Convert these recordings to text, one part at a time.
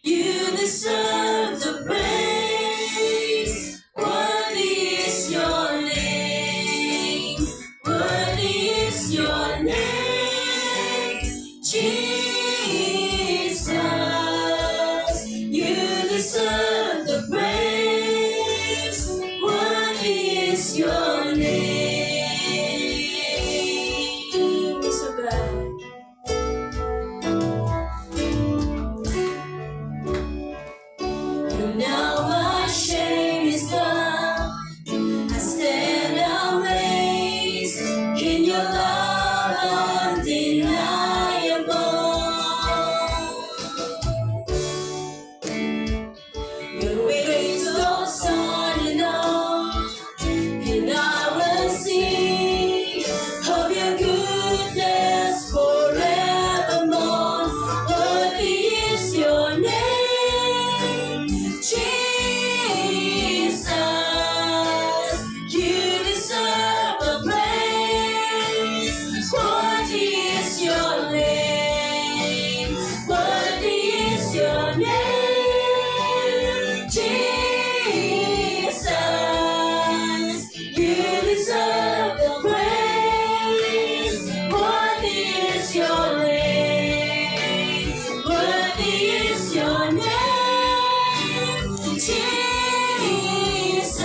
You deserve the praise. Worthy is your name. Worthy is your name, Jesus. You deserve the praise. Worthy is your name. So good. And now my shame is gone. I stand amazed in your love undeniable. Your grace goes on and on, and I will sing of your goodness forevermore. Worthy is your name, Jesus. You deserve the praise. Worthy is your name. Worthy is your name, Jesus. You deserve the praise. Worthy is your name. Worthy is your name, Jesus.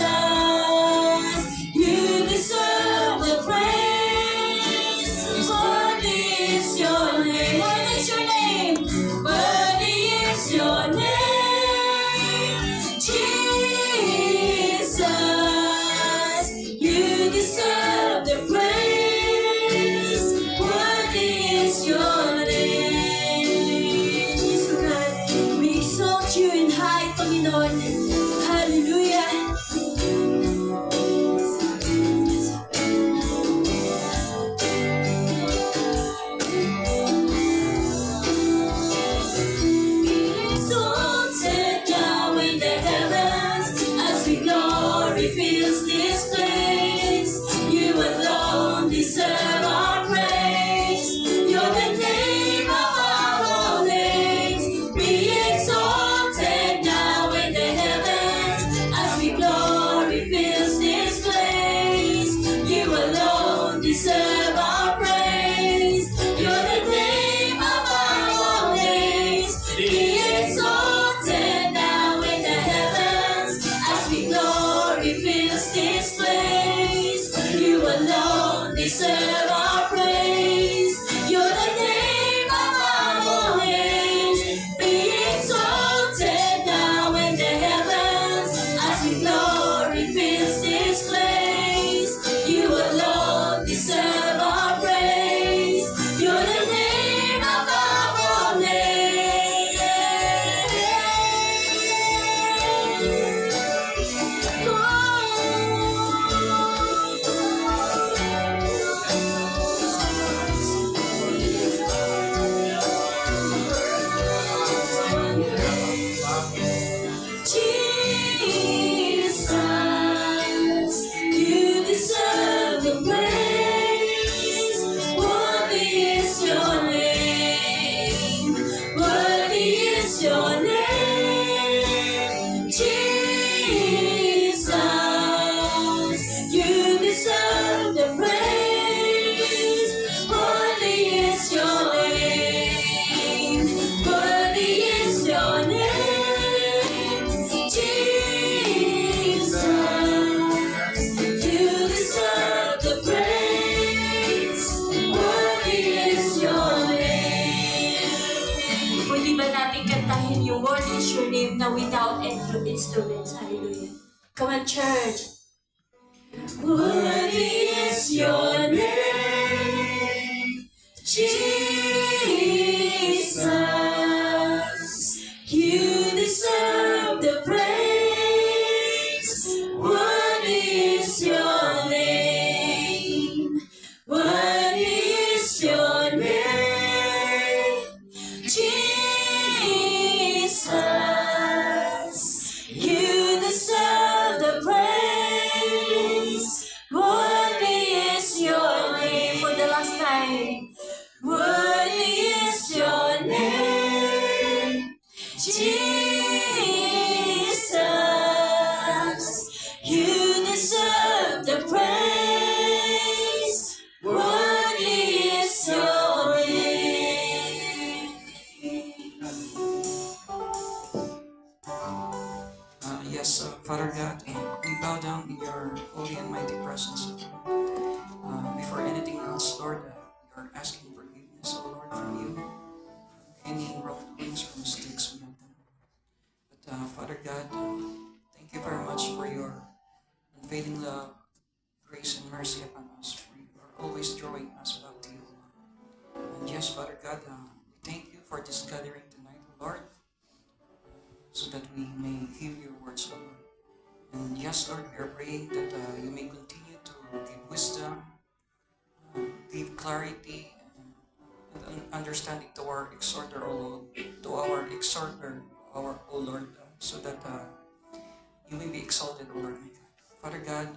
You deserve the praise. Worthy is your name. What is your name? Worthy is your name, Jesus. You deserve the praise. Worthy is your name. So God, we exalt you in high, Panginoon. Hallelujah. Exalted now in the heavens as we glory fills this place. You alone deserve our praise. You're the name above all names. Be exalted now in the heavens as we glory fills this place. You alone deserve our praise. You're the name above all names. Be exalted now in the heavens as we glory fills this place. You alone deserve our praise. You're the name above all names. Be exalted now in the heavens as we glory fills this place. You alone deserve our praise. You're the name above all Jesus, you deserve the praise. Worthy is your name. Worthy is your name, Jesus. You deserve the praise. Worthy is your name. Worthy is your name, Jesus. You deserve the praise. Worthy is your name. Pwede ba natin kantahin yung Worthy is your name na without instruments? Hallelujah. Come on, church. Worthy is your name, Jesus. You deserve the praise. Worthy is your name. Worthy is your name, Jesus. You deserve the praise. Worthy is your name. For the last time. Worthy is your name. Jesus, you deserve the praise. Worthy is your name. Yes, Father God, we bow down in your holy and mighty presence. Before anything else, Lord, we are asking forgiveness, O Lord, from you. Any wrongdoings or mistakes we have done. But Father God, thank you very much for your unfailing love, grace, and mercy upon us. For you are always drawing us back to you, Lord. And yes, Father God, we thank you for this gathering tonight, O Lord, so that we may hear your words, O Lord. And yes, Lord, we are praying that you may continue to give wisdom, give clarity, and understanding to our exhorter, O Lord, to our exhorter, our O Lord, so that you may be exalted, O Lord, my God. Father God,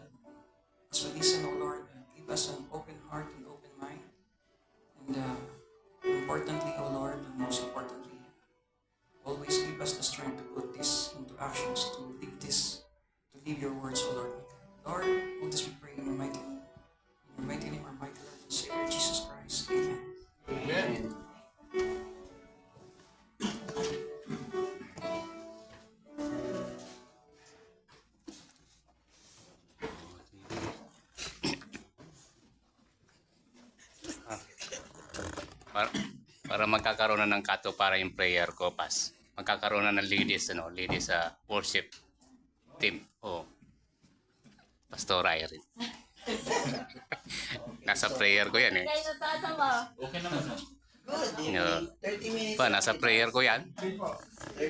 as we listen, O Lord, give us an open heart and open mind, and importantly, O Lord, and most importantly, always give us the strength to put this into actions, to live this, to live your words, O Lord, my God. Lord, all this we pray in your mighty name. In your mighty name, our mighty Lord and Savior, Jesus Christ. Amen. Amen. para, para magkakaroon na ng kato para yung prayer ko magkakaroon na ng ladies sa worship team Pastor Irene. Nasa prayer ko yan Okay naman. Good. Yeah. 30 minutes. Nasa prayer ko yan. 30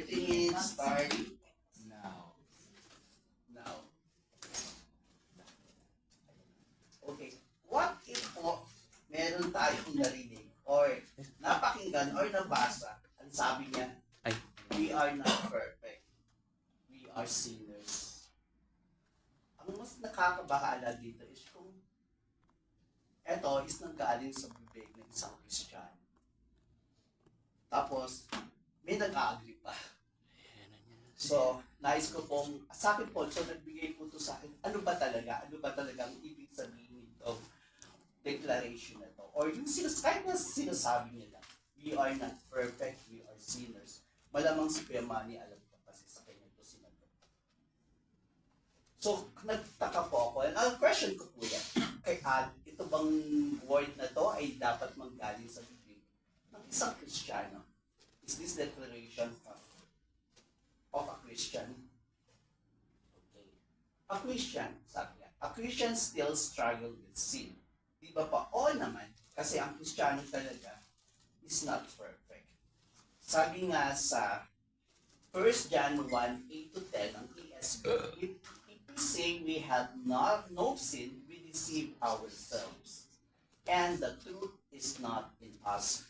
minutes start Now. now. Okay. What if po meron tayong narinig or napakinggan or nabasa, ang sabi niya, Ay. we are not perfect. We are sinners. Ang mas nakakabahala dito is kung eto is nanggaling sa bibig ng isang Kristiyano. Tapos, may nag-a-agree pa. So, nais ko pong, sa akin po, so nagbigay po to sa akin, ano ba talaga ang ibig sabihin nito, declaration na to? Or yung kahit na sinasabi niya lang, we are not perfect, we are sinners. Malamang si Kuya Manny, alam ko kasi sa kanya ito sinagot. So, nagtaka po ako, and ang question ko po yan, kay ito bang word na to ay dapat manggaling sa bibig ng isang Kristiyano? Is this declaration of a Christian? Okay. A Christian, sabi niya, a Christian still struggle with sin. Di ba pa? Oo naman, kasi ang Kristiyano talaga is not perfect. Sabi nga sa 1 John 1, 8-10, ang ESV, if we say we have no sin, we deceive ourselves. And the truth is not in us.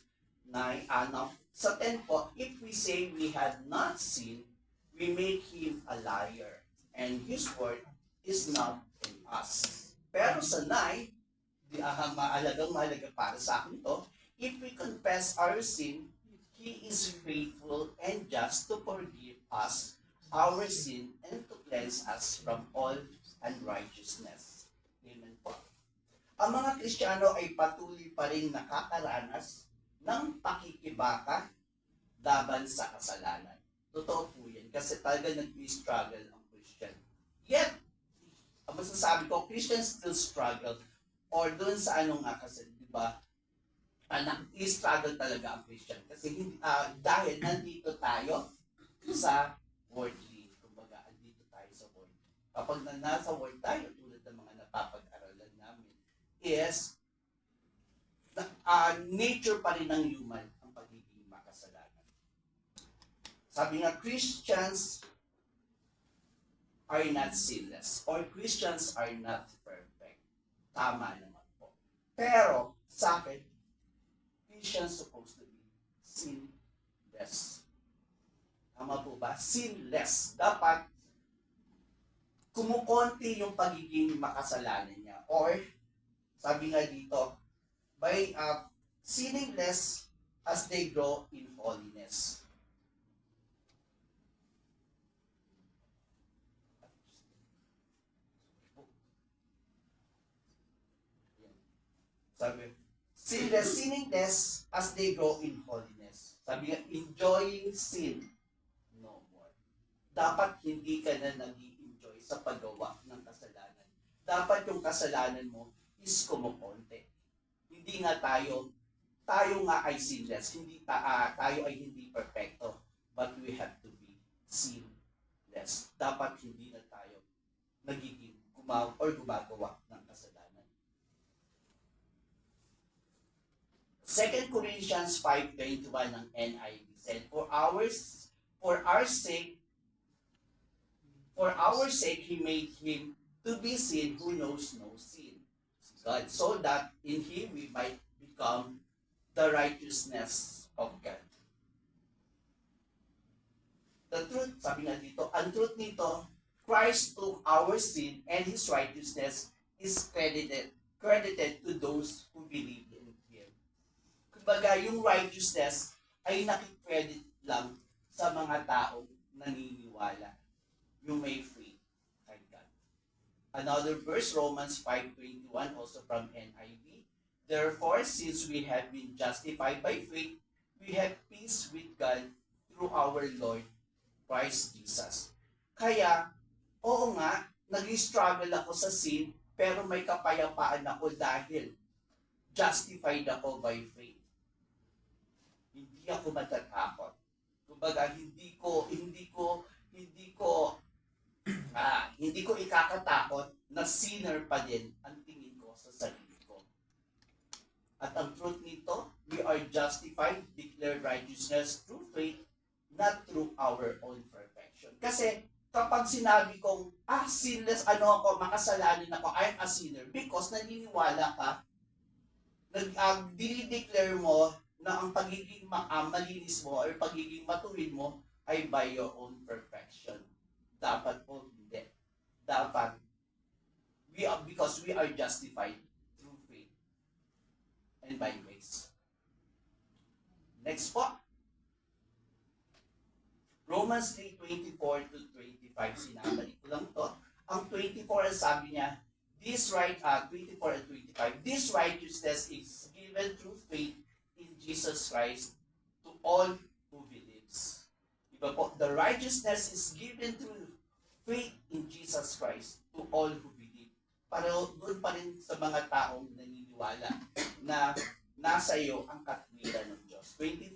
Sa 10 po, if we say we have not sinned, we make him a liar, and his word is not in us. Pero sa 9, mahalaga para sa akin to, if we confess our sin, he is faithful and just to forgive us our sin and to cleanse us from all unrighteousness. Amen po. Ang mga Kristiyano ay patuloy pa rin nakakaranas ng pakikibaka laban sa kasalanan. Totoo po yan kasi talaga nag-struggle ang Christian. Yet, ang masasabi ko, Christians still struggle or doon sa ano nga kasi, di ba, nag-struggle talaga ang Christian kasi dahil nandito tayo sa worldly. Kumbaga, nandito tayo sa world. Kapag nasa world tayo, tulad ng mga napapag-aralan namin, is nature pa rin ng human ang pagiging makasalanan. Sabi nga, Christians are not sinless or Christians are not perfect. Tama naman po. Pero, sa akin, Christians supposed to be sinless. Tama po ba? Sinless. Dapat kumukonti yung pagiging makasalanan niya. Or, sabi nga dito, by sinning less as they grow in holiness. Sabi, sinning less as they grow in holiness. Sabi nga, enjoying sin no more. Dapat hindi ka na nag-i-enjoy sa paggawa ng kasalanan. Dapat yung kasalanan mo is kumukonti. Hindi nga tayo nga ay sinless. Tayo ay hindi perfecto. But we have to be sinless. Dapat hindi na tayo nagiging gumagawa ng kasalanan. 2 Corinthians 5:21 ng NIV said, For our sake, He made Him to be sin who knows no sin. God, so that in Him we might become the righteousness of God. The truth, sabi nga dito, ang truth nito, Christ took our sin and His righteousness is credited to those who believe in Him. Kumbaga, yung righteousness ay nakikredit lang sa mga taong naniniwala. Yung may faith kay God. Another verse, Romans 5:21, also from NIV. Therefore, since we have been justified by faith, we have peace with God through our Lord Christ Jesus. Kaya, oo nga, nag-struggle ako sa sin, pero may kapayapaan ako dahil justified ako by faith. Hindi ako matatakot. Kumbaga, hindi ko ikakatakot na sinner pa din ang tingin ko sa sarili ko. At ang truth nito, we are justified, declared righteousness through faith, not through our own perfection. Kasi kapag sinabi kong, sinless, makasalanan ako, I'm a sinner, because naniniwala ka, dinideclare mo na ang pagiging malinis mo or pagiging matuwid mo ay by your own perfection. Dapat po hindi. Dapat, because we are justified through faith and by grace. Next po. Romans 3:24 to 25, sinabalik ko lang to. Ang 24, sabi niya, 24 and 25, this righteousness is given through faith in Jesus Christ to all who believes. Diba po? The righteousness is given through faith in Jesus Christ to all who believe. Pero doon pa rin sa mga taong naniniwala na nasa iyo ang katwiran ng Diyos. 25,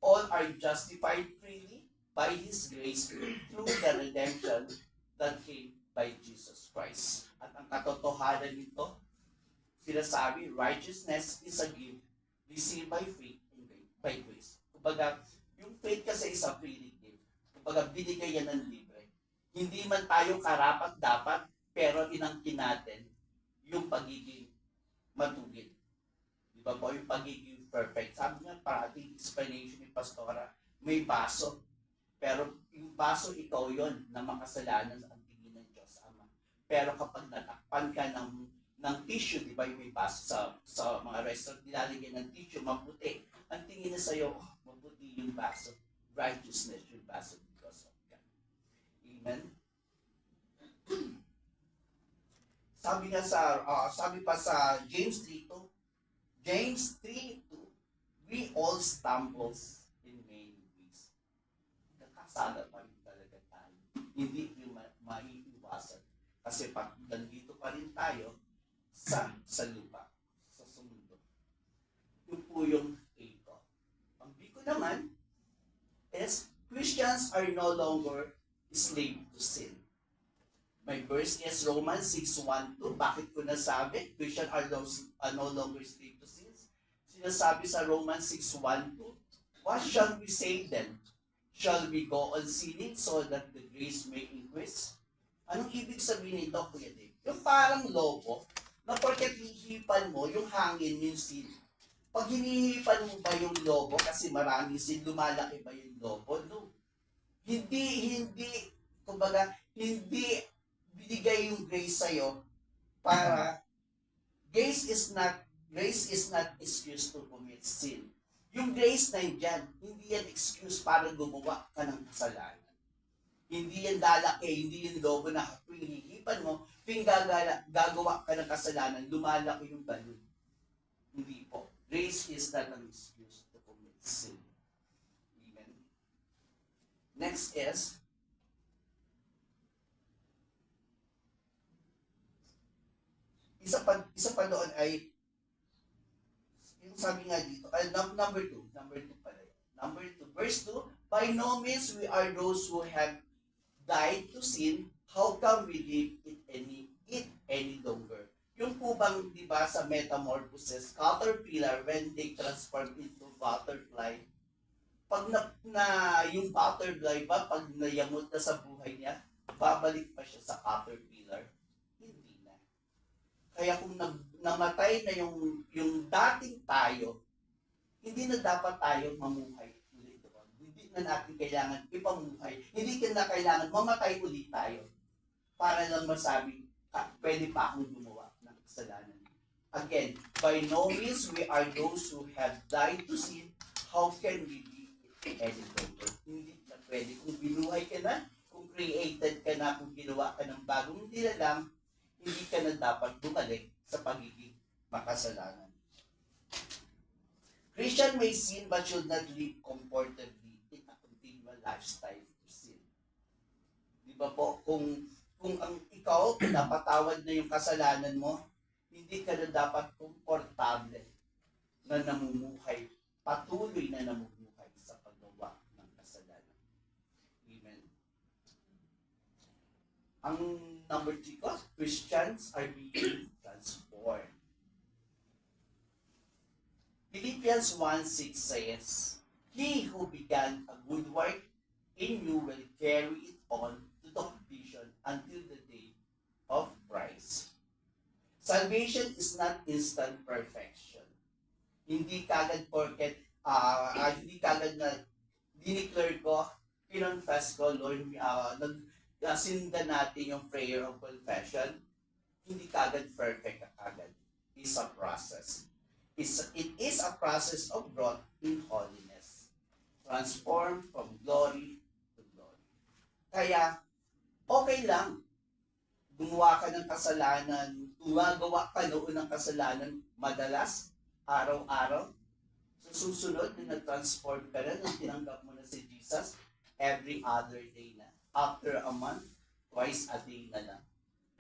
all are justified freely by His grace through the redemption that came by Jesus Christ. At ang katotohanan nito, sinasabi, righteousness is a gift received by faith and by grace. Kumbaga, yung faith kasi is a free gift. Kumbaga, binigay yan ng libre. Hindi man tayo karapat-dapat, pero inangkin natin yung pagiging matugid. Di ba po? Yung pagiging perfect. Sabi nga, parating explanation ni Pastora, may baso. Pero yung baso, ikaw yon na makasalanan ang tingin ng Diyos Ama. Pero kapag natakpan ka ng tissue, di ba yung may baso sa mga restaurant, nilalagyan ng tissue, maputi. Ang tingin na sa'yo, maputi yung baso. Righteousness yung baso because of God. Amen? Sabi pa sa James 3:2, James 3:2, we all stumbles in many ways. Nakasala pa rin talaga tayo. Hindi yung maiiwasan. Kasi pag nandito pa rin tayo sa lupa, sa mundo. Yung po yung A ko. Ang B ko naman is, Christians are no longer slave to sin. My verse is Romans 6:1-2. Bakit ko nasabi? Christians are no longer slave to sin. Sinasabi sa Romans 6:1-2, what shall we say then? Shall we go on sinning so that the grace may increase? Anong ibig sabihin nito, Kuya Dave? Yung parang lobo, na porket hihipan mo, yung hangin, yung sin. Pag hinihipan mo ba yung lobo, kasi maraming sin, lumalaki ba yung lobo? No. Hindi binigay yung grace sa'yo para, grace is not excuse to commit sin. Yung grace na yan, hindi yan excuse para gumawa ka ng kasalanan. Hindi yan lalaki, hindi yan lobo na tuwing hihipan mo, tuwing gagawa ka ng kasalanan, lumalaki yung balon. Hindi po. Grace is not an excuse to commit sin. Amen. Next is, isa pa doon ay, yung sabi nga dito, number two pala yun. Number two, verse 2, by no means we are those who have died to sin, how come we live it any longer? Yung po bang, di ba, sa metamorphosis, caterpillar, when they transform into butterfly, pag yung butterfly ba, pag nayamot na sa buhay niya, babalik pa siya sa caterpillar? Hindi na. Kaya kung namatay na yung dating tayo, hindi na dapat tayo mamuhay ulit doon. Hindi na natin kailangan ipamuhay. Hindi na kailangan mamatay ulit tayo para lang masabi, pwede pa akong gumawa ng kasalanan. Again, by no means we are those who have died to sin. How can we be any longer? Hindi na pwede. Kung binuhay ka na, kung created ka na, kung ginawa ka ng bagong nilalang, hindi ka na dapat bumalik sa pagiging makasalanan. Christian may sin but should not live comfortably in a continual lifestyle to sin. Di ba po, kung ang ikaw, napatawad na yung kasalanan mo, hindi ka na dapat komportable na namumuhay, patuloy na namumuhay sa paggawa ng kasalanan. Amen. Ang number 3 ko, Christians are being transformed. Philippians 1:6 says, He who began a good work in you will carry it on to the completion until the day of Christ. Salvation is not instant perfection. Hindi kagad porket, hindi kagad na dineclare ko, kinonfess ko, Lord, sinda natin yung prayer of confession, hindi kagad perfect kagad. It's a process. It is a process of growth in holiness. Transform from glory to glory. Kaya, okay lang. Gumawa ka ng kasalanan, gumagawa ka noon ng kasalanan madalas, araw-araw. Sa susunod, nag-transform ka na, nung tinanggap mo na si Jesus, every other day na. After a month, twice a day na lang.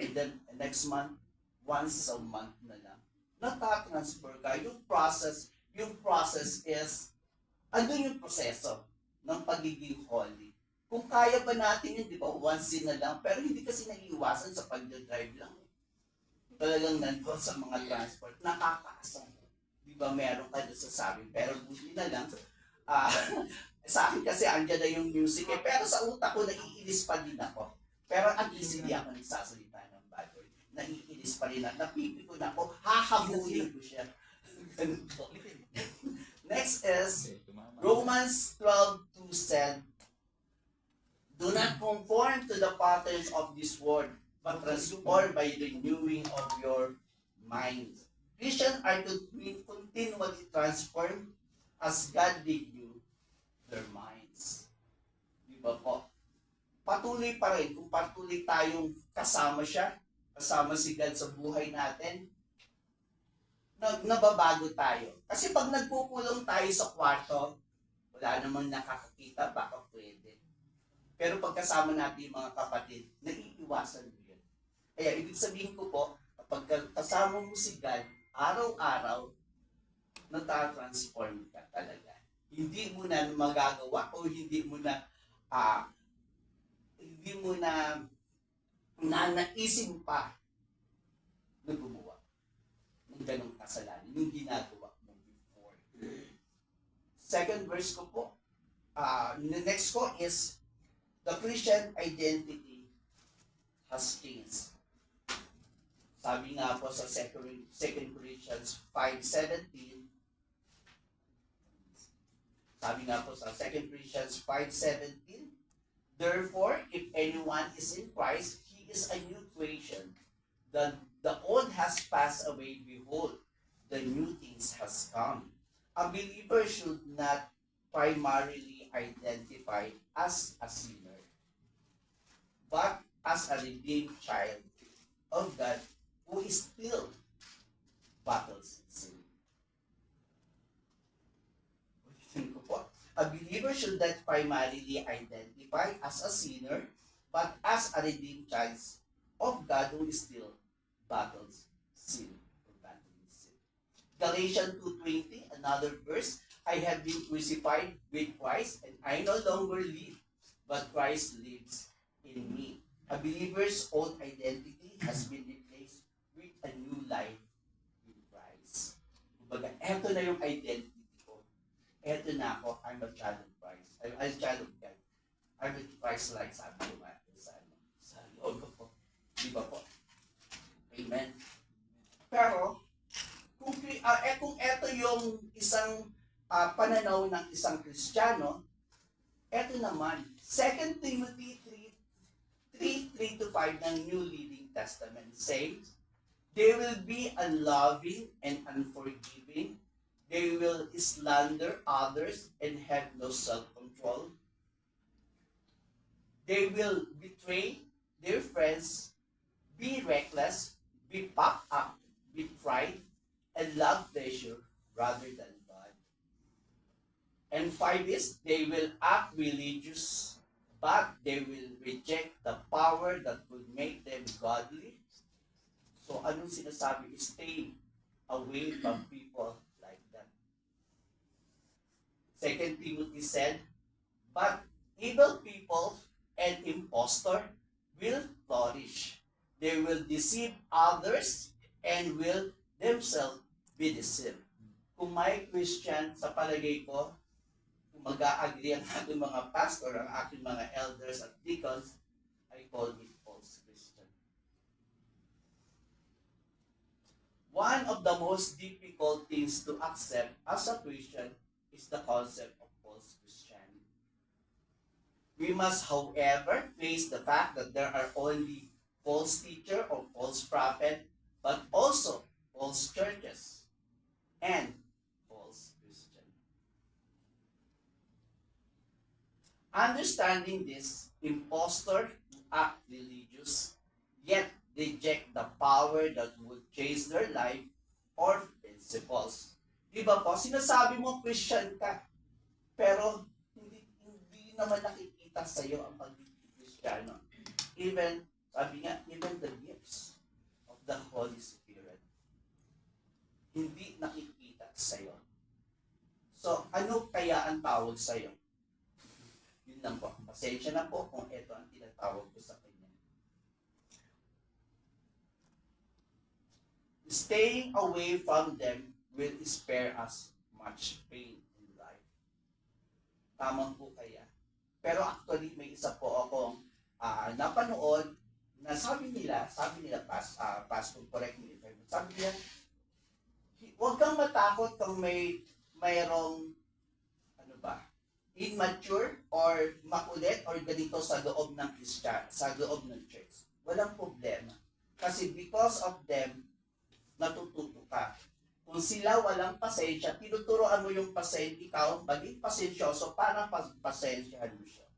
And then, next month, once a month na lang. Nata-transfer ka. Yung process is, andun yung proseso ng pagiging holy. Kung kaya ba natin yun, di ba, once na lang, pero hindi kasi naiiwasan sa pag-drive lang. Talagang nandun sa mga transport, nakakaasang. Di ba, meron ka doon sasabi, pero buti na lang, sa akin kasi andyan na yung music pero sa utak ko, naiinis pa din ako. Pero at least hindi ako nagsasalita ng bad word. Naiinis pa rin ako. Napipiko na ako. Hahabulin ko siya. Ganun po. Next is, Romans 12:2 said, do not conform to the patterns of this world, but transform by the renewing of your mind. Christians are to be continually transformed as God renew their minds. Di ba po? Patuloy pa rin, kung patuloy tayong kasama siya, kasama si God sa buhay natin, nababago tayo. Kasi pag nagpukulong tayo sa kwarto, wala namang nakakakita, baka pwede. Pero pagkasama natin yung mga kapatid, naiiwasan mo yun. Kaya ibig sabihin ko po, kapag kasama mo si God, araw-araw, natatransform ka talaga. Hindi mo na magagawa o hindi mo na nanaisin pa na gumawa ng ganong kasalanan, yung ginagawa mo before. Second verse ko po, the next ko is, the Christian identity has changed. Sabi nga po sa 2 Corinthians 5:17, sabi nga po sa 2 Corinthians 5:17, therefore, if anyone is in Christ, he is a new creation. The old has passed away, behold, the new things has come. A believer should not primarily identify as a sinner, but as a redeemed child of God who is still battles sin. Question ko po. A believer should not primarily identify as a sinner, but as a redeemed child of God who still battles sin. Or battling sin. Galatians 2:20, another verse. I have been crucified with Christ, and I no longer live, but Christ lives in me. A believer's old identity has been replaced with a new life in Christ. Kumbaga, eto na yung identity ko. Eto na ako, I'm a child of Christ. I'm a child of God. I'm a Christ-like, sabi ko nga sa loob ko. Di ba po? Amen. Pero, kung eto yung isang pananaw ng isang Kristiyano, eto naman, 2 Timothy 3:3-5 ng New Living Testament says, they will be unloving and unforgiving. They will slander others and have no self-control. They will betray their friends, be reckless, be puffed up with pride, and love pleasure rather than God. And 5 is, they will act religious, but they will reject the power that would make them godly. So, anong sinasabi? Stay away from people like that. 2 Timothy said, but evil people and impostor will flourish. They will deceive others and will themselves be deceived. Kung may Christian, sa palagay ko, kung mag-a-agree ang aking mga pastor, ang aking mga elders at deacons, I call it false Christian. One of the most difficult things to accept as a Christian is the concept of false Christianity. We must, however, face the fact that there are only false teacher or false prophet, but also false churches and false Christian. Understanding this, impostor act religious, yet reject the power that would change their life or principles. Di ba po, sinasabi mo Christian ka, pero hindi naman nakikita sa iyo ang pagiging Kristiyano. Even, sabi nga, even the gifts of the Holy Spirit, hindi nakikita sa iyo. So, ano kaya ang tawag sa iyo? Yun lang po. Pasensya na po kung ito ang tinatawag ko sa kanya. Staying away from them will spare us much pain in life. Tamang po kaya. Pero actually, may isa po akong napanood na sabi nila, Pastor, correct me if I'm wrong, sabi nila, huwag kang matakot kung mayroong, immature or makulit or ganito sa loob ng Christian, sa loob ng church. Walang problema. Kasi because of them, natututo ka. Kung sila walang pasensya, tinuturoan mo yung ikaw, maging pasensyoso para pasensyahan mo siya.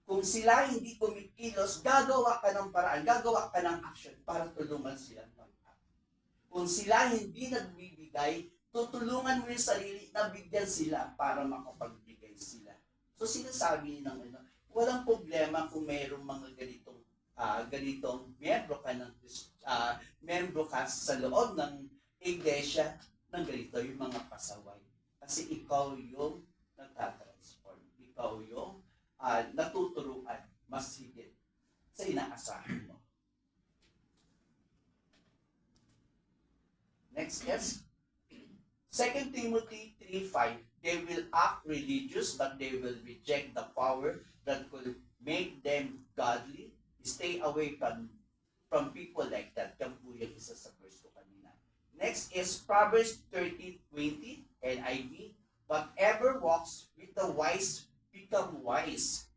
Kung sila hindi kumikilos, gagawa ka ng paraan, gagawa ka ng action para tulungan silang mag-act. Kung sila hindi nagbibigay, tutulungan mo yung sarili na bigyan sila para makapagbigay sila. So sinasabi ng walang problema kung mayroong mga ganitong membro ka sa loob ng iglesia ng ganito yung mga pasaway. Kasi ikaw yung nagtatransform. Ikaw yung natuturuan mas higit sa inaasahan mo. Next, yes. 2 Timothy 3:5, they will act religious, but they will reject the power that could make them godly. Stay away from people like that. Yan po yung isa sa verse ko kanina. Next is Proverbs 30:20, NIV. Whatever walks with the wise become wise,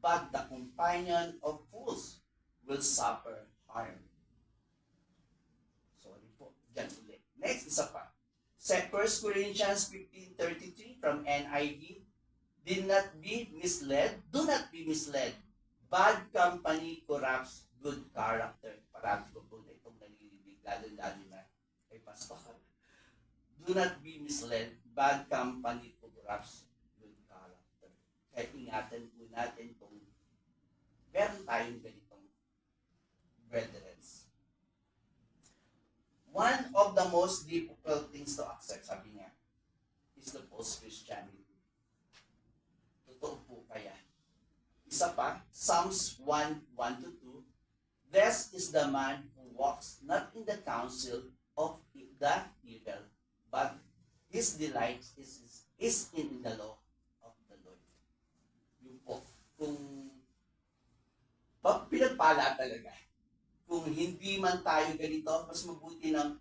but the companion of fools will suffer harm. Sorry po. Diyan ulit. Next, isa pa. 1 Corinthians 15:33 from NIV. Do not be misled. Bad company corrupts good character. Parati ko po na itong nalilibig, lalo na kay Pastor. Do not be misled. Bad company corrupts Kaya ingatan po natin kung meron tayong ganitong brethren. One of the most difficult things to accept, sabi niya, is the post-Christianity. Totoo po kaya. Isa pa, Psalms 1:1-2, blessed is the man who walks not in the counsel of the evil, but his delight is in the law of the Lord. Yun po, kung pinagpala talaga, kung hindi man tayo ganito, mas mabuti nang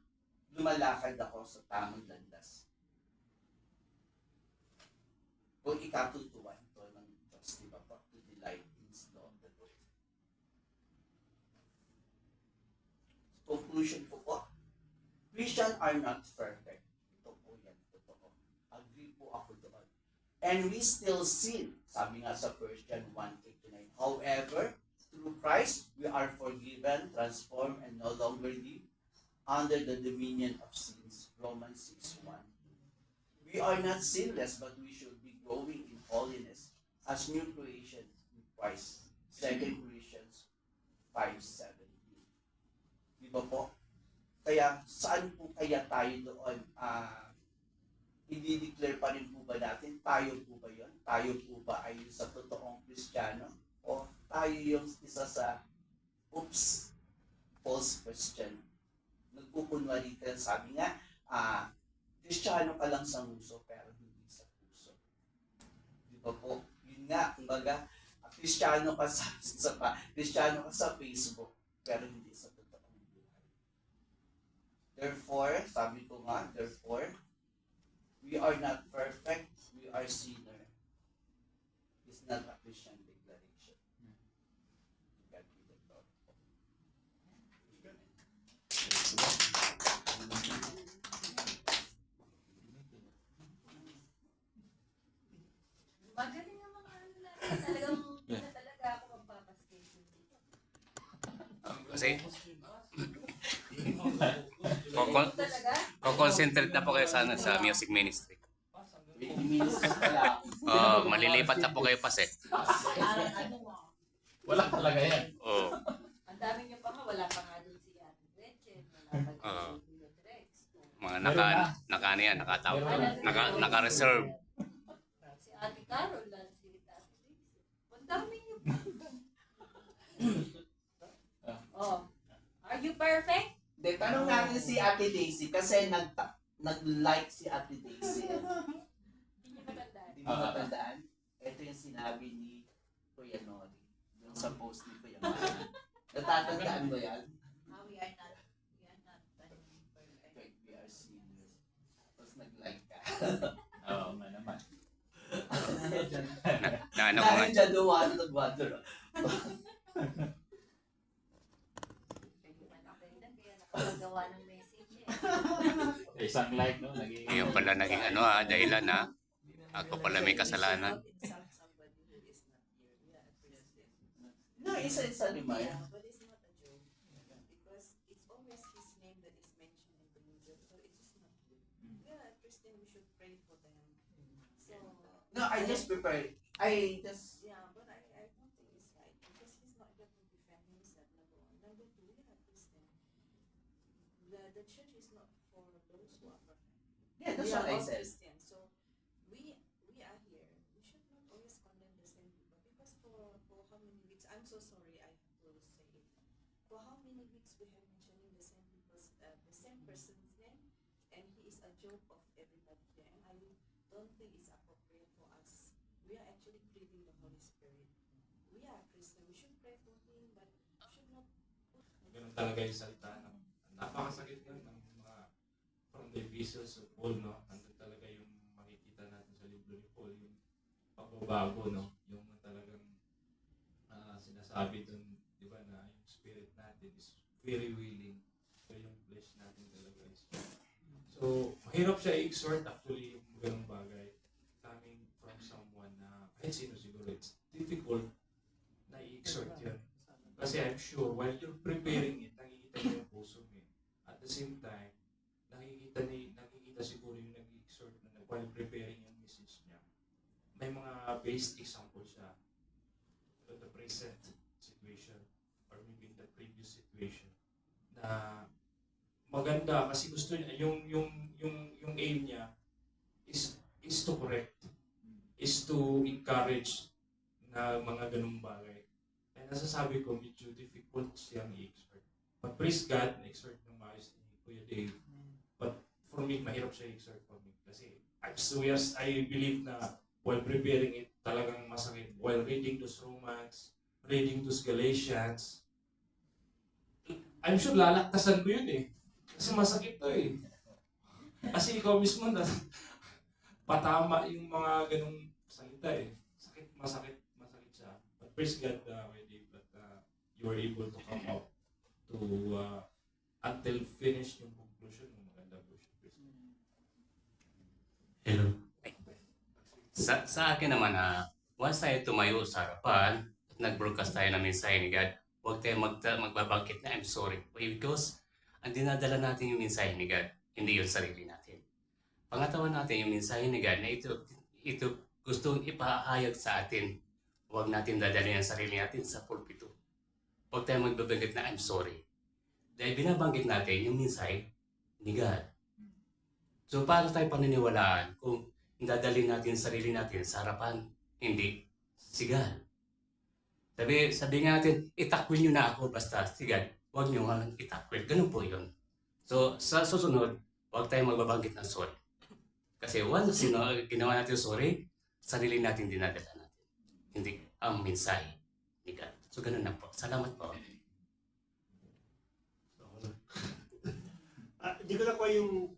lumalakad ako sa tamang landas. Kung ikatutuwan ito ng Diyos, di ba po? To delight in His law of the Lord. Conclusion po, Christians are not perfect. Ito po yan, totoo. Agree po ako doon. And we still sin. Sabi nga sa 1 John 1:8-9. However, through Christ, we are forgiven, transformed, and no longer live under the dominion of sins. Romans 6:1. We are not sinless, but we should be growing in holiness as new creation in Christ. 2 Corinthians 5:17. Di ba po? Kaya, saan po kaya tayo doon? I-declare pa rin po ba natin? Tayo po ba yun? Tayo po ba ay sa totoong Kristiyano? O tayo yung isa sa false Christian? Nagkukunwari ka, sabi nga, Kristiyano ka lang sa nguso, pero hindi sa puso. Di ba po? Yun nga, kumbaga, Kristiyano ka Kristiyano ka sa Facebook, pero hindi sa totoong buhay. Therefore, sabi ko nga, we are not perfect, we are sinner. It's not a Christian declaration. God be the Lord. Magaling ang mga ano natin. Talagang hindi na talaga ako magpapaskate. Kasi, Talaga? concentrate na po kayo sa music ministry. Malilipat na po kayo pas eh. Wala talaga yan. Oh. Ang dami niyo pa nga, wala pa nga doon si Ate Gretchen, wala pa doon si Kuya Drex. Mga naka-reserve. Si Ate Carol, si Ate Dixie. Ang dami niyo pa. Oh, are you perfect? De, tanong natin si Ate Daisy kasi nag-like si Ate Daisy. Hindi niyo matandaan. Hindi mo matandaan? Ito yung sinabi ni Kuya Nori. Yung sa post ni Kuya Nori. Natatandaan mo yan? We are not perfect. Okay, we are serious. Tapos nag-like ka. Oo nga naman. Ano ko nga. Dahil dyan dumaan nag-water. Pwede man ako kaya nakapagawa ng message eh. Isang like, no? Naging... Ngayon pala naging dahilan na. Ako pala may kasalanan. No, isa-isa lima yan. But it's not a joke because it's always his name that is mentioned in the Bible, so it's just not good. Yeah, Christian, we should pray for them. So No, I just prepared. yeah, but I don't think it's right because he's not able to defend himself. Number one, number two, yeah, Christian. The church is not for those who are perfect. Yeah, that's We what are I all said. Christians, so we are here. We should not always condemn the same people because for how many weeks? I'm so sorry. I have to say it. For how many weeks we have mentioning the same people's, the same person's name, and he is a joke of everybody there. And I don't think it's appropriate for us. We are actually breathing the Holy Spirit. We are Christian. We should pray for him, but should not. Ganun talaga yung salita. No? Napakasakit yan ng mga from the epistles of Paul, no? Nandun talaga yung makikita natin sa libro ni Paul, yung pagbabago, no? Yung talagang sinasabi dun, di ba, na yung spirit natin is very willing. So yung flesh natin talaga is. So, mahirap siya i-exhort actually yung ganung bagay coming from someone na kahit sino siguro, it's difficult na i-exhort yun. Kasi I'm sure while you're preparing it, nakikita mo yung puso mo. At the same time, nakikita siguro yung nag-exhort na while preparing yung message niya, may mga based example siya in the present situation or maybe in the previous situation na maganda kasi gusto niya yung aim niya is to correct, is to encourage na mga ganung bagay. Kaya nasasabi ko medyo difficult siyang i-exert. But praise God, na-exert ng maayos ni Kuya Dave. But for me, mahirap siya i-exert for me. Kasi I believe na while preparing it, talagang masakit. While reading those Romans, reading those Galatians, I'm sure lalaktasan ko yun eh. Kasi masakit to eh. Kasi ikaw mismo na patama yung mga ganung salita eh. Masakit siya. But praise God, Dave, that you were able to come out to until finish yung conclusion ng maganda worship. Hello. Sa akin naman once tayo tumayo sa harapan at nag-broadcast tayo ng mensahe ni God, huwag tayo magbabangkit na I'm sorry. Because ang dinadala natin yung mensahe ni God, hindi yung sarili natin. Pangatawan natin yung mensahe ni God na ito gustong ipahayag sa atin. Huwag natin dadalhin ang sarili natin sa pulpito. Huwag tayo magbabanggit na I'm sorry. Dahil binabanggit natin yung mensahe ni God. So paano tayo paniniwalaan kung dadalhin natin ang sarili natin sa harapan? Hindi si God. Sabi nga natin, itakwil nyo na ako basta si God. Huwag nyo nga itakwil. Ganun po yun. So sa susunod, huwag tayo magbabanggit ng sorry. Kasi once ginawa natin sorry, sarili natin dinadala natin. Hindi ang mensahe ni God. So ganun lang po. Salamat po. Hindi ko nakuha yung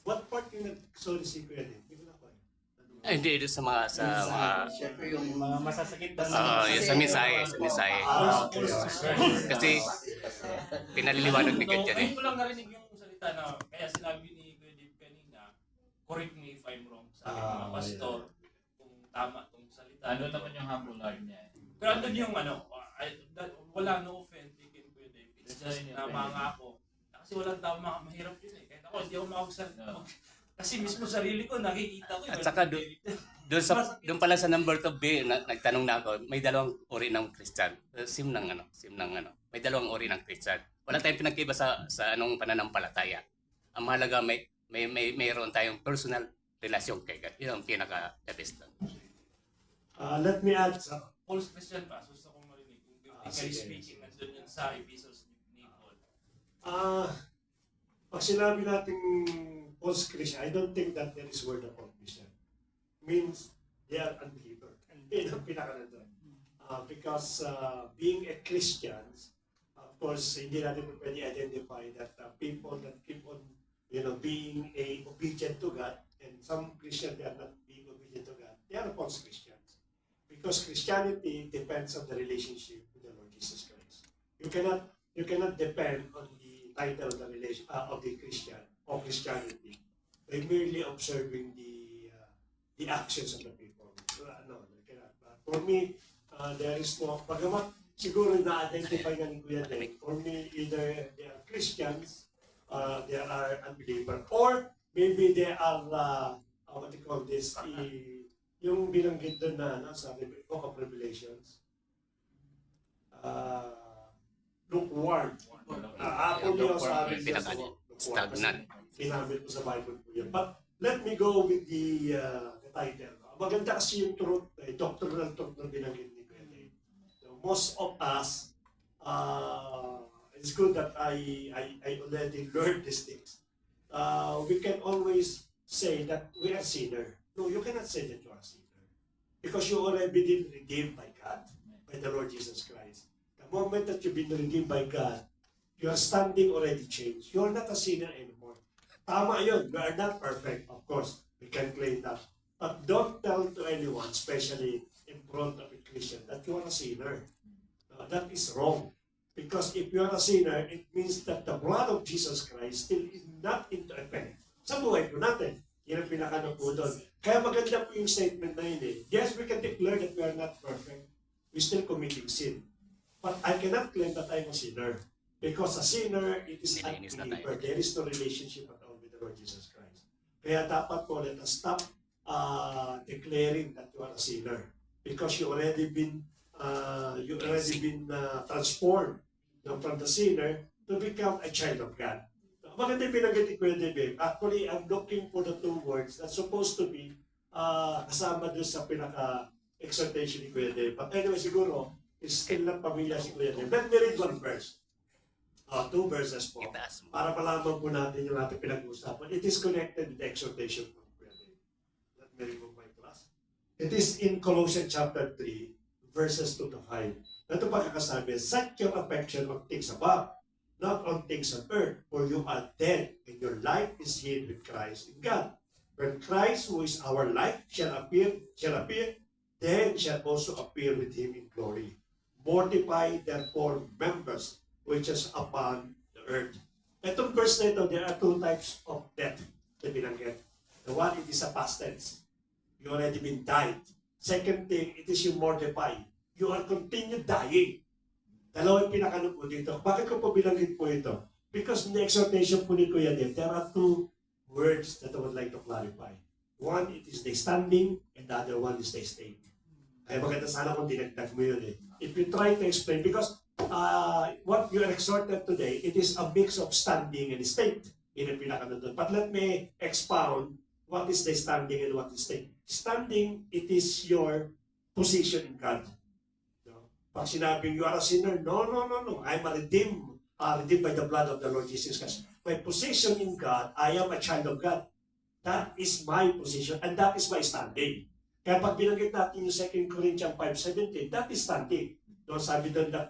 what part yung nag-sorry si Kuya Dave? Hindi ko nakuha. Hindi, ito sa mga Siyempre yung Mga masasakit na yung sa mensahe. Kasi pinaliliwanag ni God yan eh. Ngayon ko lang narinig yung salita na kaya sinabi ni Kuya Dave kanina, correct me if I'm wrong sa aking mga pastor kung tama tong salita. Ano naman yung humble heart niya? Pero andun yung wala no offense kay Kuya Dave. It's just na mga ako. Kasi walang tao mahirap yun eh. Kahit ako, hindi ako makapagsalita. Kasi mismo sarili ko, nakikita ko. At saka doon pala sa number 2B, nagtanong na ako, may dalawang uri ng Christian. Sim ng ano. May dalawang uri ng Christian. Wala tayong pinagkiba sa anong pananampalataya. Ang mahalaga, mayroon tayong personal relasyon kay God. Yun ang pinaka-the best. Let me add False Christian pa, gusto kong marinig. Kung bibigay speaking, nandun yun sa epistles ni Paul. pag sinabi natin false Christian, I don't think that there is word of false Christian. Means they are unbeliever. Yun ang pinaka-nandun. Because being a Christian, of course, hindi natin pwede identify that people that keep on being obedient to God, and some Christians they are not being obedient to God, they are false Christians. Because Christianity depends on the relationship with the Lord Jesus Christ. You cannot depend on the title of the Christian or Christianity by merely observing the actions of the people. No, you cannot. But for me, there is no. Pagamat siguro na-identify nga ni Kuya Dave, for me, either they are Christians, they are unbelievers, or maybe they are, what do you call this, yung binanggit doon na, sa Book of Revelations, lukewarm. Ako niyo sabi niya sa Stagnant. Ginamit ko sa Bible po yan. But let me go with the title. Maganda kasi yung truth, doctrinal truth na binanggit ni Kuya Dave. So most of us, it's good that I already learned these things. We can always say that we are sinner. No, you cannot say that you are a sinner. Because you already been redeemed by God, by the Lord Jesus Christ. The moment that you've been redeemed by God, your standing already changed. You are not a sinner anymore. Tama yun. We are not perfect, of course. We can claim that. But don't tell to anyone, especially in front of a Christian, that you are a sinner. That is wrong. Because if you are a sinner, it means that the blood of Jesus Christ still is not into effect. Sa buhay po natin. Yan ang pinakano po doon. Kaya maganda po yung statement na yun eh. Yes, we can declare that we are not perfect. We're still committing sin. But I cannot claim that I'm a sinner. Because a sinner, it is unbeliever. There is no relationship at all with the Lord Jesus Christ. Kaya dapat po, let us stop declaring that you are a sinner because you already been transformed from the sinner to become a child of God. Maganda yung pinanggit ni Kuya Dave. Actually, I'm looking for the two words that's supposed to be kasama doon sa pinaka-exhortation ni Kuya Dave. But anyway, siguro, is still not pamilya si Kuya Dave. Let me read one verse. Two verses po. Itaas mo. Para malaman po natin yung ating pinag-uusapan. It is connected with the exhortation from Kuya Dave. Let me remove my class. It is in Colossians chapter 3, verses 2 to 5. Ito pagkakasabi, set your affection on things above, not on things on earth, for you are dead, and your life is hid with Christ in God. When Christ, who is our life, shall appear, then shall also appear with him in glory. Mortify therefore members which is upon the earth. Itong verse na ito, there are two types of death na binanggit. The one, it is a past tense. You already been died. Second thing, it is you mortify. You are continued dying. Dalawa yung pinakaano po dito. Bakit ko po binanggit po ito? Because in the exhortation po ni Kuya Dave, there are two words that I would like to clarify. One, it is the standing, and the other one is the state. Kaya maganda sana kung dinagdag mo yun eh. If you try to explain, because what you are exhorted today, it is a mix of standing and state. Yun ang pinakaano doon. But let me expound what is the standing and what is state. Standing, it is your position in God. No? Pag sinabing you are a sinner, no. I'm a redeemed by the blood of the Lord Jesus Christ. My position in God, I am a child of God. That is my position and that is my standing. Kaya pag binanggit natin yung 2 Corinthians 5:17, that is standing. No, sabi doon that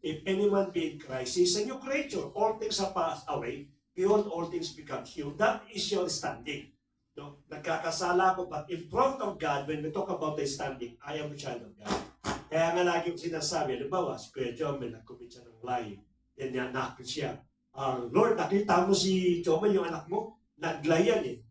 if anyone be in Christ, he is a new creature. All things have passed away. Behold, all things become new. That is your standing. No? Nagkakasala ko, but in front of God, when we talk about the standing, I am a child of God. Kaya nga lagi yung sinasabi, halimbawa, si Kuya Jomel, nag-commit siya ng lie. Then nakakit siya. Lord, nakita mo si Jomel, yung anak mo? Naglayan eh.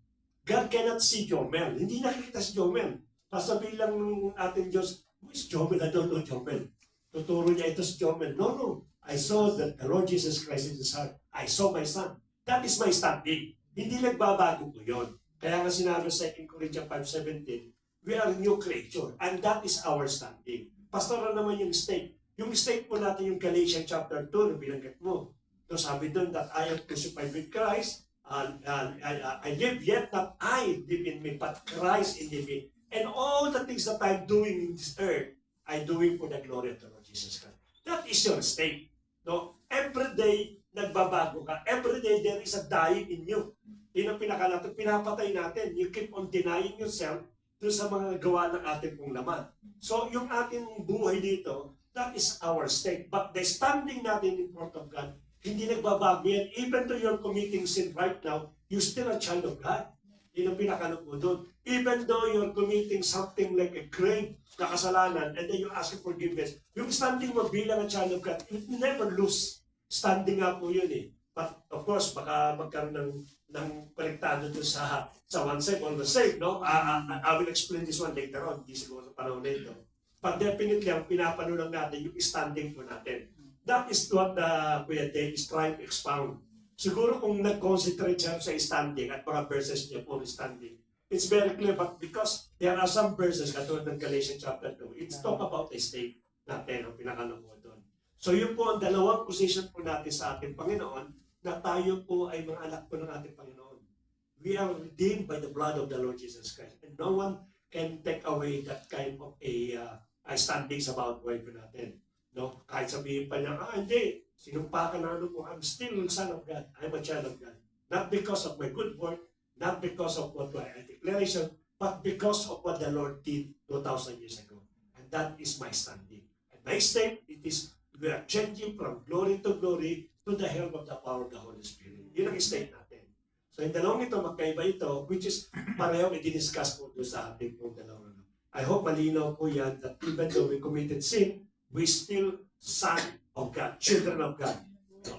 God cannot see Jomel. Hindi nakikita si Jomel. Sasabihin lang ng ating Diyos, who is Jomel? I don't know Jomel. Tuturo niya ito si Jomel. No. I saw that the Lord Jesus Christ in his heart. I saw my son. That is my standing. Hindi nagbabago po yun. Kaya nga sinabi sa 2 Corinthians 5:17, we are a new creature. And that is our standing. Pastoral naman yung state. Yung state po natin yung Galatians chapter 2 na binanggit mo. So sabi doon that I am crucified with Christ. I live yet not I live in me, but Christ in me. And all the things that I'm doing in this earth, I'm doing for the glory of the Lord Jesus Christ. That is your state. No? Every day, nagbabago ka. Every day, there is a dying in you. Yun ang pinakalato. Pinapatay natin. You keep on denying yourself doon sa mga gawa ng ating pong laman. So, yung ating buhay dito, that is our state. But the standing natin in front of God, hindi nagbabago yan. Even though you're committing sin right now, you're still a child of God. Yun ang pinakano po doon. Even though you're committing something like a grave na kasalanan and then you ask for forgiveness, yung standing mo bilang a child of God, you never lose. Standing nga po yun eh. But of course, baka magkaroon ng konektado doon sa one side, on the side, no? I will explain this one later on, hindi siguro sa panahon na ito. But definitely, ang pinapano lang natin, yung standing po natin. That is what Kuya Dave is trying to expound. Siguro kung nag-concentrate siya sa standing at mga verses niya po standing, it's very clear, but because there are some verses katulad ng Galatians chapter 2, it's talk about the state natin, ang pinakano po doon. So yun po ang dalawang position po natin sa ating Panginoon, na tayo po ay mga anak po ng ating Panginoon. We are redeemed by the blood of the Lord Jesus Christ. And no one can take away that kind of a standings about buhay po natin. No? Kahit sabihin pa niya, hindi, sinumpa ka na ano po, I'm still a son of God. I'm a child of God. Not because of my good work, not because of what my declaration, but because of what the Lord did 2,000 years ago. And that is my standing. And my state, it is, we are changing from glory to glory to the help of the power of the Holy Spirit. Yun ang state natin. So yung dalawang ito, magkaiba ito, which is pareho i-discuss po doon sa ating pong dalawang. I hope malinaw po yan that even though we committed sin, we still son of God, children of God.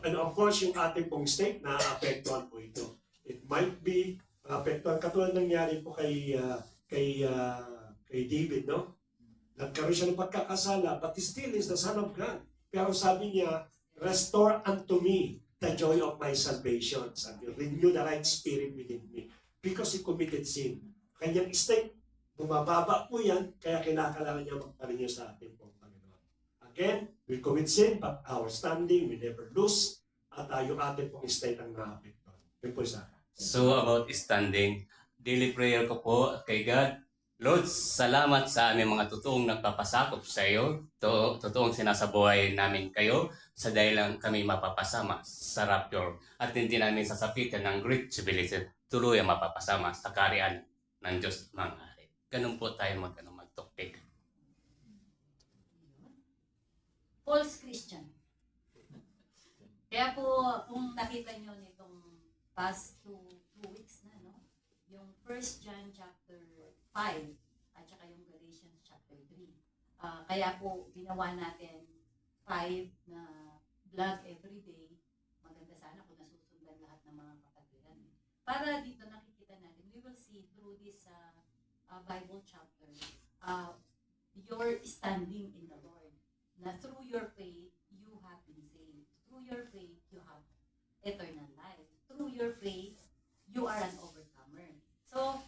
And of course, yung ating pong state, na-apektuhan po ito. It might be apektuhan, katulad nangyari po kay David, no? Nagkaroon siya ng pagkakasala, but he still is the son of God. Pero sabi niya, restore unto me the joy of my salvation. Sabi, renew the right spirit within me. Because he committed sin. kanyang state, bumababa po yan, kaya kinakailangan niya magparinyo sa ating pong Panginoon. Again, we commit sin, but our standing, we never lose, at yung ating pong state ang naapektuhan. Yun po sa akin. So about standing, daily prayer ko po kay God, Lord, salamat sa aming mga totoong nagpapasakop sa iyo, totoong sinasabuhay namin kayo, sa dahil lang kami mapapasama sa rapture at hindi namin sasapitan ng great tribulation, tuloy ang mapapasama sa kaharian ng Diyos mga hari. Ganun po tayo magtokpik. False Christian. Kaya po, kung nakita nyo nitong past two weeks na, no? Yung 1 John chapter 5 at saka yung Galatians chapter 3. Kaya po, ginawa natin 5 na vlog every day. Maganda sana kung nasusundan lahat ng mga kapatiran. Para dito nakikita natin, we will see through this Bible chapter, your standing in the Lord. Na through your faith, you have been saved. Through your faith, you have eternal life. Through your faith, you are an overcomer. So,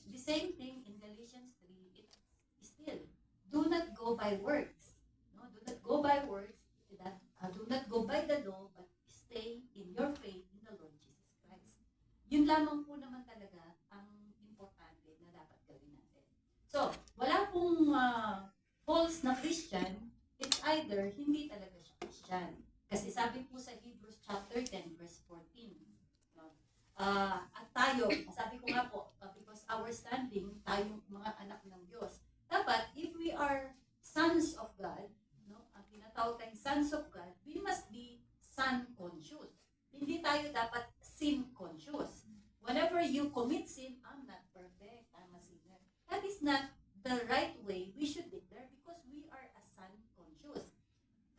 the same thing in Galatians 3, it is still, do not go by works. No? Do not go by works. Do not go by the law, but stay in your faith in the Lord Jesus Christ. Yun lamang po naman talaga ang importante na dapat gawin natin. So, wala pong false na Christian. It's either hindi talaga siya Christian. Kasi sabi po sa Hebrews chapter 10 verse 14, no? At tayo, sabi ko nga po, because our standing, tayong mga anak ng Diyos, dapat if we are sons of God, no, ang tinatawag tayong sons of God, we must be son conscious. Hindi tayo dapat sin conscious. Whenever you commit sin, I'm not perfect, I'm a sinner. That is not the right way we should declare because we are a son conscious.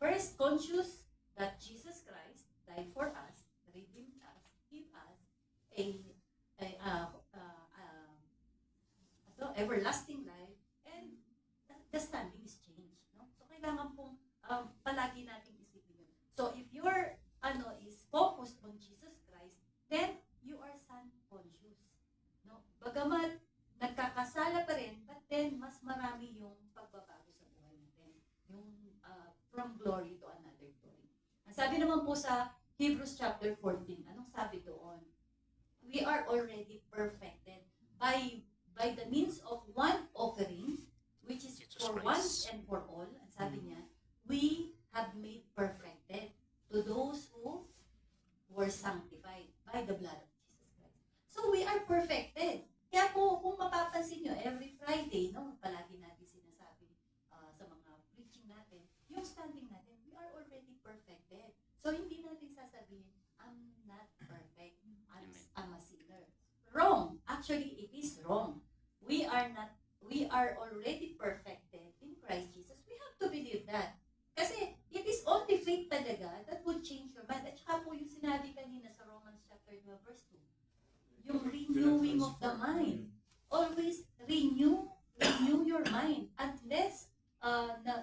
First, conscious that Jesus Christ died for us, redeemed us, give us everlasting life, and the standing is changed. No? So, kailangan pong palagi nating isipin yun. So, if your is focused on Jesus Christ, then you are son conscious. No? Bagamat nagkakasala pa rin, but then mas marami yung pagbabago sa buhay natin. Yung from glory to another glory. Ang sabi naman po sa Hebrews chapter 14, anong sabi doon? We are already perfected by the means of one offering, which is Jesus for Christ. once and for all. Ang sabi niya, we have made perfected to those who were sanctified by the blood of Jesus Christ. So we are perfected. Kaya po, kung mapapansin nyo, every Friday, no, palagi natin sinasabi sa mga preaching natin, yung standing natin, we are already perfected. So hindi natin sasabihin, I'm not perfect, I'm a sinner. Wrong. Actually, it is wrong. We are already perfected in Christ Jesus. We have to believe that. Kasi it is only faith talaga that would change your mind. At saka po yung sinabi kanina sa Romans chapter 12 verse 2. Yung renewing of the mind. Always renew your mind. Unless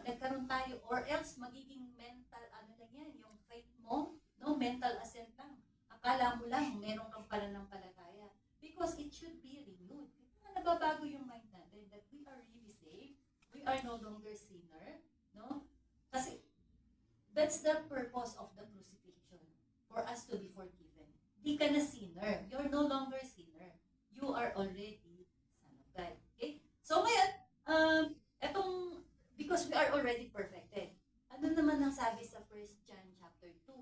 nagkaroon tayo or else magiging mental, lang yan, yung faith mo, no, mental assent lang. Akala mo lang, meron kang pananampalataya. Because it should be renewed. Nababago yung mind natin that we are really saved. We are no longer sinner. No? Kasi that's the purpose of the crucifixion. For us to be forgiven. Di ka na sinner. You're no longer sinner. You are already son of God. Okay? So ngayon, because we are already perfected. Ano naman ang sabi sa 1 John chapter 2?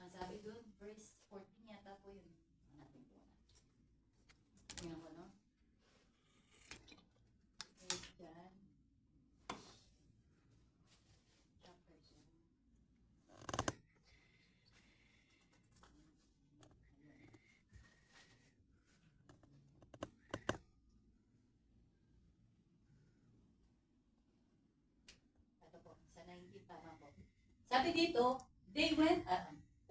Ang sabi doon, verse 14 yata po yun. Hanapin po na. Tingnan ko, no? 1 John chapter 2. Ito po, sa 19 tama po. Sabi dito, they went,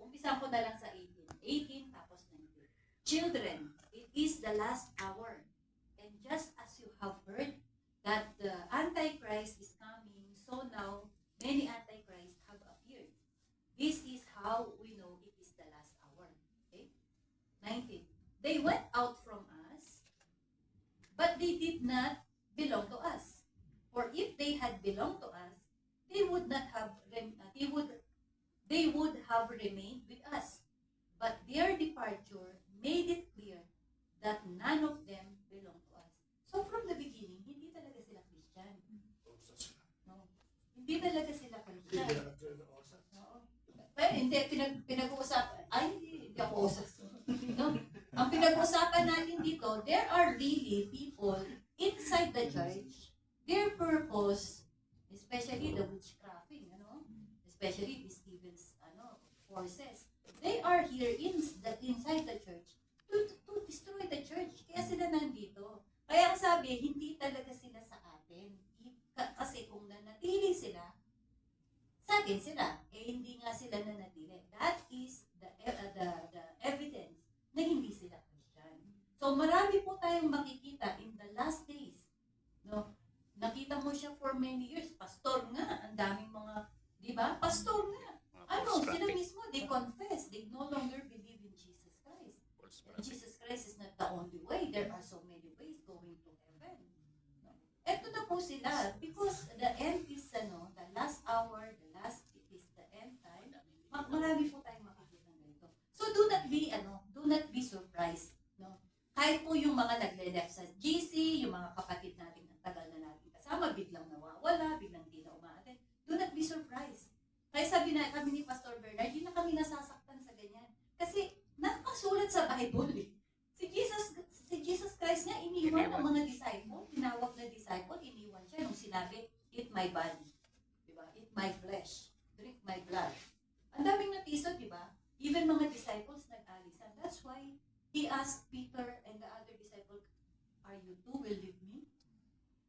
umpisan ko na lang sa 18. 18 tapos 19. Children, it is the last hour. And just as you have heard that the Antichrist is coming, so now many Antichrists have appeared. This is how we know it is the last hour. Okay? 19. They went out from us, but they did not belong to us. For if they had belonged to us, they would not have they would have remained with us. But their departure made it clear that none of them belong to us. So from the beginning, hindi talaga sila Christian. No. Hindi talaga sila Christian. Oo. Pero hindi, pinag-uusapan, hindi ako usap. No? Ang pinag-uusapan natin dito, there are really people inside the church, their purpose, especially the witchcrafting, especially the Stephen's forces, they are here inside the church to destroy the church. Kaya sila nandito. Kaya ang sabi, hindi talaga sila sa atin. Kasi kung nanatili sila, sa atin sila, hindi nga sila nanatili. That is the evidence na hindi sila Christian. So marami po tayong makikita in the last days. No? Nakita mo siya for many years. Pastor nga, ang daming mga, di ba? Pastor nga. Ano, sila mismo, they confess. They no longer believe in Jesus Christ. And Jesus Christ is not the only way. There are so many ways going to heaven. No? Eto na po sila. Because the end is, the last hour, the last, it is the end time. Marami po tayong makikita nito. So do not be surprised. No? Kahit po yung mga nagle-left sa GC, yung mga kapatid natin ang tagal na natin kasama, biglang nawawala, biglang di na umaaten. Do not be surprised. Kaya sabi na kami ni Pastor Bernard, hindi na kami nasasaktan sa ganyan. Kasi nakasulat sa Bible eh. Si Jesus Christ nga iniwan ang mga disciple, tinawag na disciple, iniwan siya nung sinabi, eat my body. Diba? Eat my flesh. Drink my blood. Ang daming natisod, diba? Even mga disciples nag-alisan. That's why he asked Peter and the other disciple, are you two will leave me?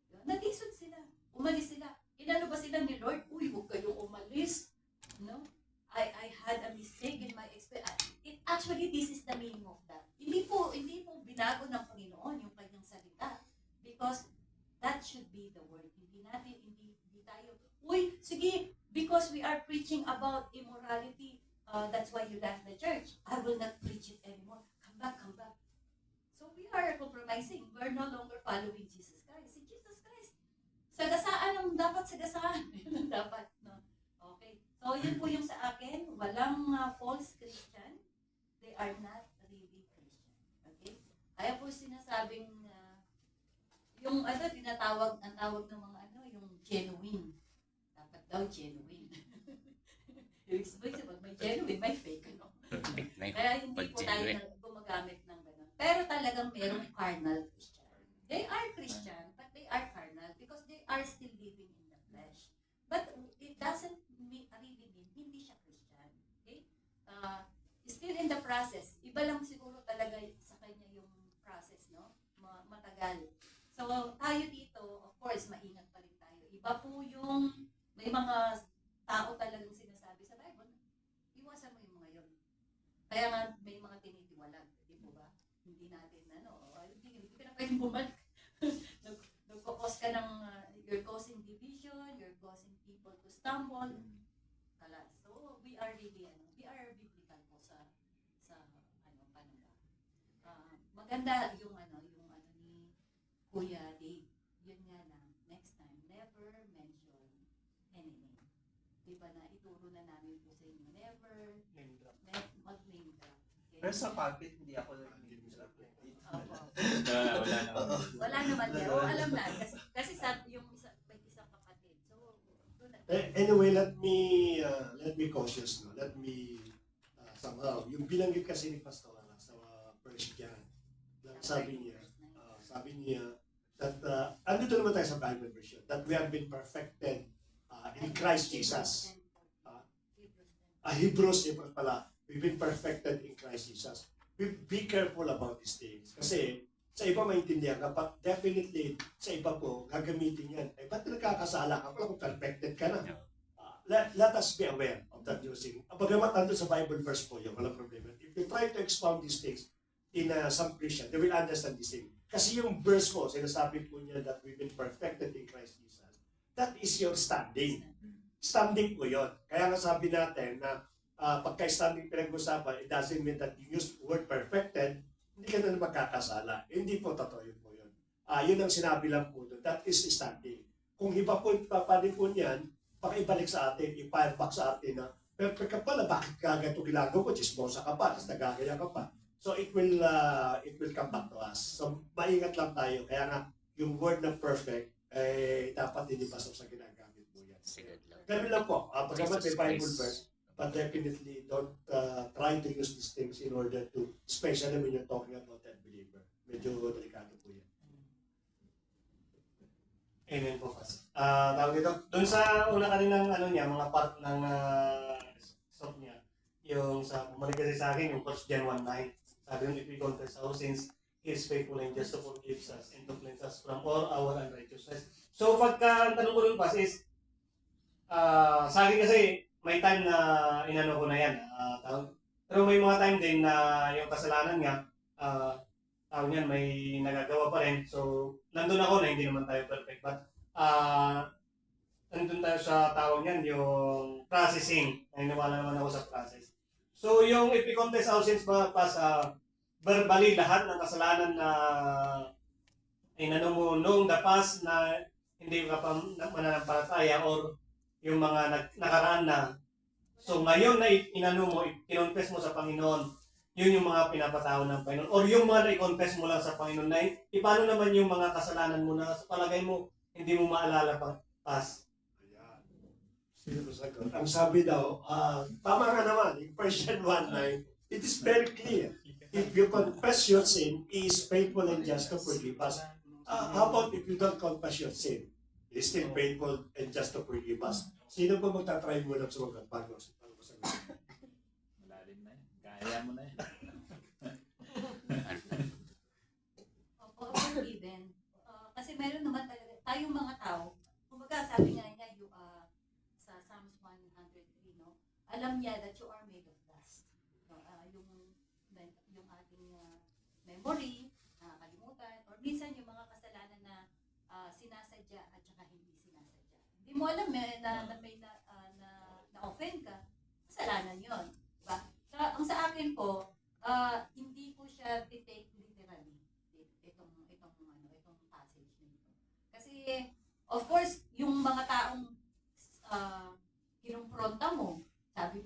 Diba? Natisod sila. Umalis sila. Inano ba sila ni Lord? Uy, huwag kayong umalis. No? I had a mistake in my experience. Actually, this is the meaning of that. Hindi po binago ng Panginoon yung kanyang salita. Because that should be the word. Hindi tayo, uy, sige, because we are preaching about immorality, that's why you left the church. I will not preach it anymore. Come back. So we are compromising. We're no longer following Jesus Christ. Si Jesus Christ, sagasaan ang dapat sagasaan. Yun ang dapat, no? Okay. So, yun po yung sa akin. Walang false Christian. They are not really Christian. Okay? Kaya po sinasabing, yung tinatawag, ang tawag ng mga yung genuine. Dapat daw genuine. Yung sabihin, may genuine, may fake, Kaya hindi po tayo gumagamit ng gano'n. Pero talagang merong carnal Christian. They are Christian, but they are carnal because they are still living in the flesh. But it doesn't really mean hindi siya Christian. Okay? Still in the process. Iba lang siguro talaga sa kanya yung process, no? Matagal. So, tayo dito, of course, maingat pa rin tayo. Iba po yung, may mga tao talagang sinasabi sa Bible, iwasan mo yung mga yun. Kaya nga, may mga tinitiwalag. Di po ba? Hindi natin, hindi ka na pwedeng bumalik. Nagkakos ka ng, you're causing division, you're causing people to stumble. Kalas. So, we are really, we are biblical po sa panamba. Maganda yung ni Kuya Dave. Yun nga lang, next time, never mention any name. Diba na, ituro na namin po sa inyo, never mag-name drop. Okay? Pero sa pulpit, hindi ako nag-name drop. Wala naman yan. Alam na. Kasi may isang kapatid. So, Anyway, let me cautious, no? Let me somehow, yung binanggit kasi ni Pastor sa First John, sabi niya that andito naman tayo sa Bible version, that we have been perfected in Christ Jesus. Hebrews pala, we've been perfected in Christ Jesus. Be careful about these things. Kasi sa iba maintindihan ka, but definitely sa iba po, gagamitin yan. Ba't nagkakasala ka? Wala kung perfected ka na. Let us be aware of that using. Bagamat ando sa Bible verse po yun, walang problema. If you try to expound these things in some Christian, they will understand this thing. Kasi yung verse po, sinasabi po niya that we've been perfected in Christ Jesus. That is your standing. Standing po yun. Kaya nga sabi natin na pagka-standing pinag-usapan, it doesn't mean that you use word perfected, hindi ka na magkakasala. Hindi po totoo yun po yun. Yun ang sinabi lang po doon. That is standing. Kung iba po yung papanipon yan, pakiibalik sa atin, i-fire back sa atin na, perfect ka pala, bakit ka ganito ginagawa ko? Chismosa ka pa, tapos nagagaya ka pa. So it will come back to us. So maingat lang tayo. Kaya nga, yung word na perfect, dapat hindi pasok sa ginagamit mo yan. Sige lang. Ganun lang po. Pagkamat may Jesus Bible Christ. verse, but definitely don't try to use these things in order to, especially when you're talking about that believer. Medyo delikado po yan. Amen po, Pas. Tawag ito, doon sa una kaninang niya, mga part ng stop niya, yung sa bumalik kasi sa akin, yung 1 John 1:9, sabi yung if we confess our sins, He is faithful and just to forgive us and to cleanse us from all our unrighteousness. So pagka ang tanong ko doon, Pas, is sa akin kasi may time na inano ko na yan. Pero may mga time din na yung kasalanan nga, tawag niyan, may nagagawa pa rin. So, nandun ako na hindi naman tayo perfect. But, nandun tayo sa tawag niyan, yung processing. Naniniwala naman ako sa process. So, yung if we confess our sins ba, verbally, lahat ng kasalanan na inano mo noong the past na hindi ka pa mananampalataya or yung mga nakaraan na. So, ngayon na inano mo, kinonfess mo sa Panginoon, yun yung mga pinapatawad ng Panginoon. Or yung mga na-confess mo lang sa Panginoon na paano naman yung mga kasalanan mo na sa palagay mo, hindi mo maalala pang past. Ayan. Sino ko sagot? Ang sabi daw, tama nga naman, in 1 John 1:9, it is very clear. If you confess your sin, He is faithful and just to forgive us. How about if you don't confess your sin? He is still faithful and just to forgive us. Sino ba magtatry mo ng sumagot bago sa sagot? Malalim na yan. Kaya mo na yan. Opo, forgiven. Kasi meron naman talaga, tayong mga tao, kumbaga sabi nga niya yung, sa Psalms 103, no? Alam niya that you are made of dust. No? Yung ating memory, nakakalimutan, or minsan yung mga kasalanan na sinasadya at saka hindi sinasadya. Hindi mo alam na may na-offend ka, kasalanan yun. Diba? Ang sa akin po, hindi ko siya take literally itong passage nito. Kasi of course, yung mga taong kinumpronta mo,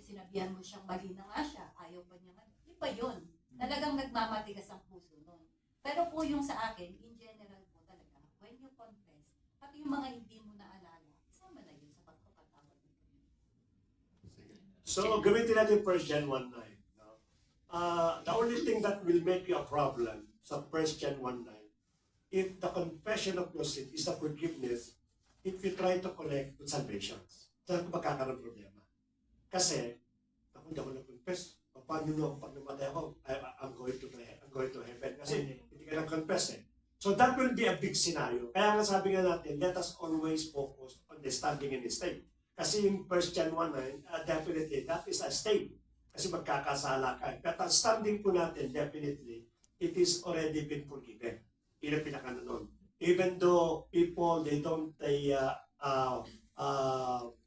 sinabihan mo siyang mali na nga siya, ayaw pa niya iba yun. Talagang nagmamatigas ang puso nun. Pero po yung sa akin, in general po talaga, when you confess, pati yung mga hindi mo naalala, isama na yun sa pagpapatawad mo. So, gamitin natin 1 John 1:9. No? The only thing that will make you a problem sa 1 John 1:9, if the confession of your sin is a forgiveness, if you try to connect with salvations, saan ko magkakaroon problema? Kasi, ako hindi ako nag-confess. Paano nyo pag namatay ako, I'm going to heaven. Kasi hindi ka nag-confess eh. So that will be a big scenario. Kaya nga sabi nga natin, let us always focus on the standing in the state. Kasi yung 1 John 1:9, definitely, that is a state. Kasi magkakasala ka. But ang standing po natin, definitely, it is already been forgiven. Yun ang pinaka nun. Even though people, they don't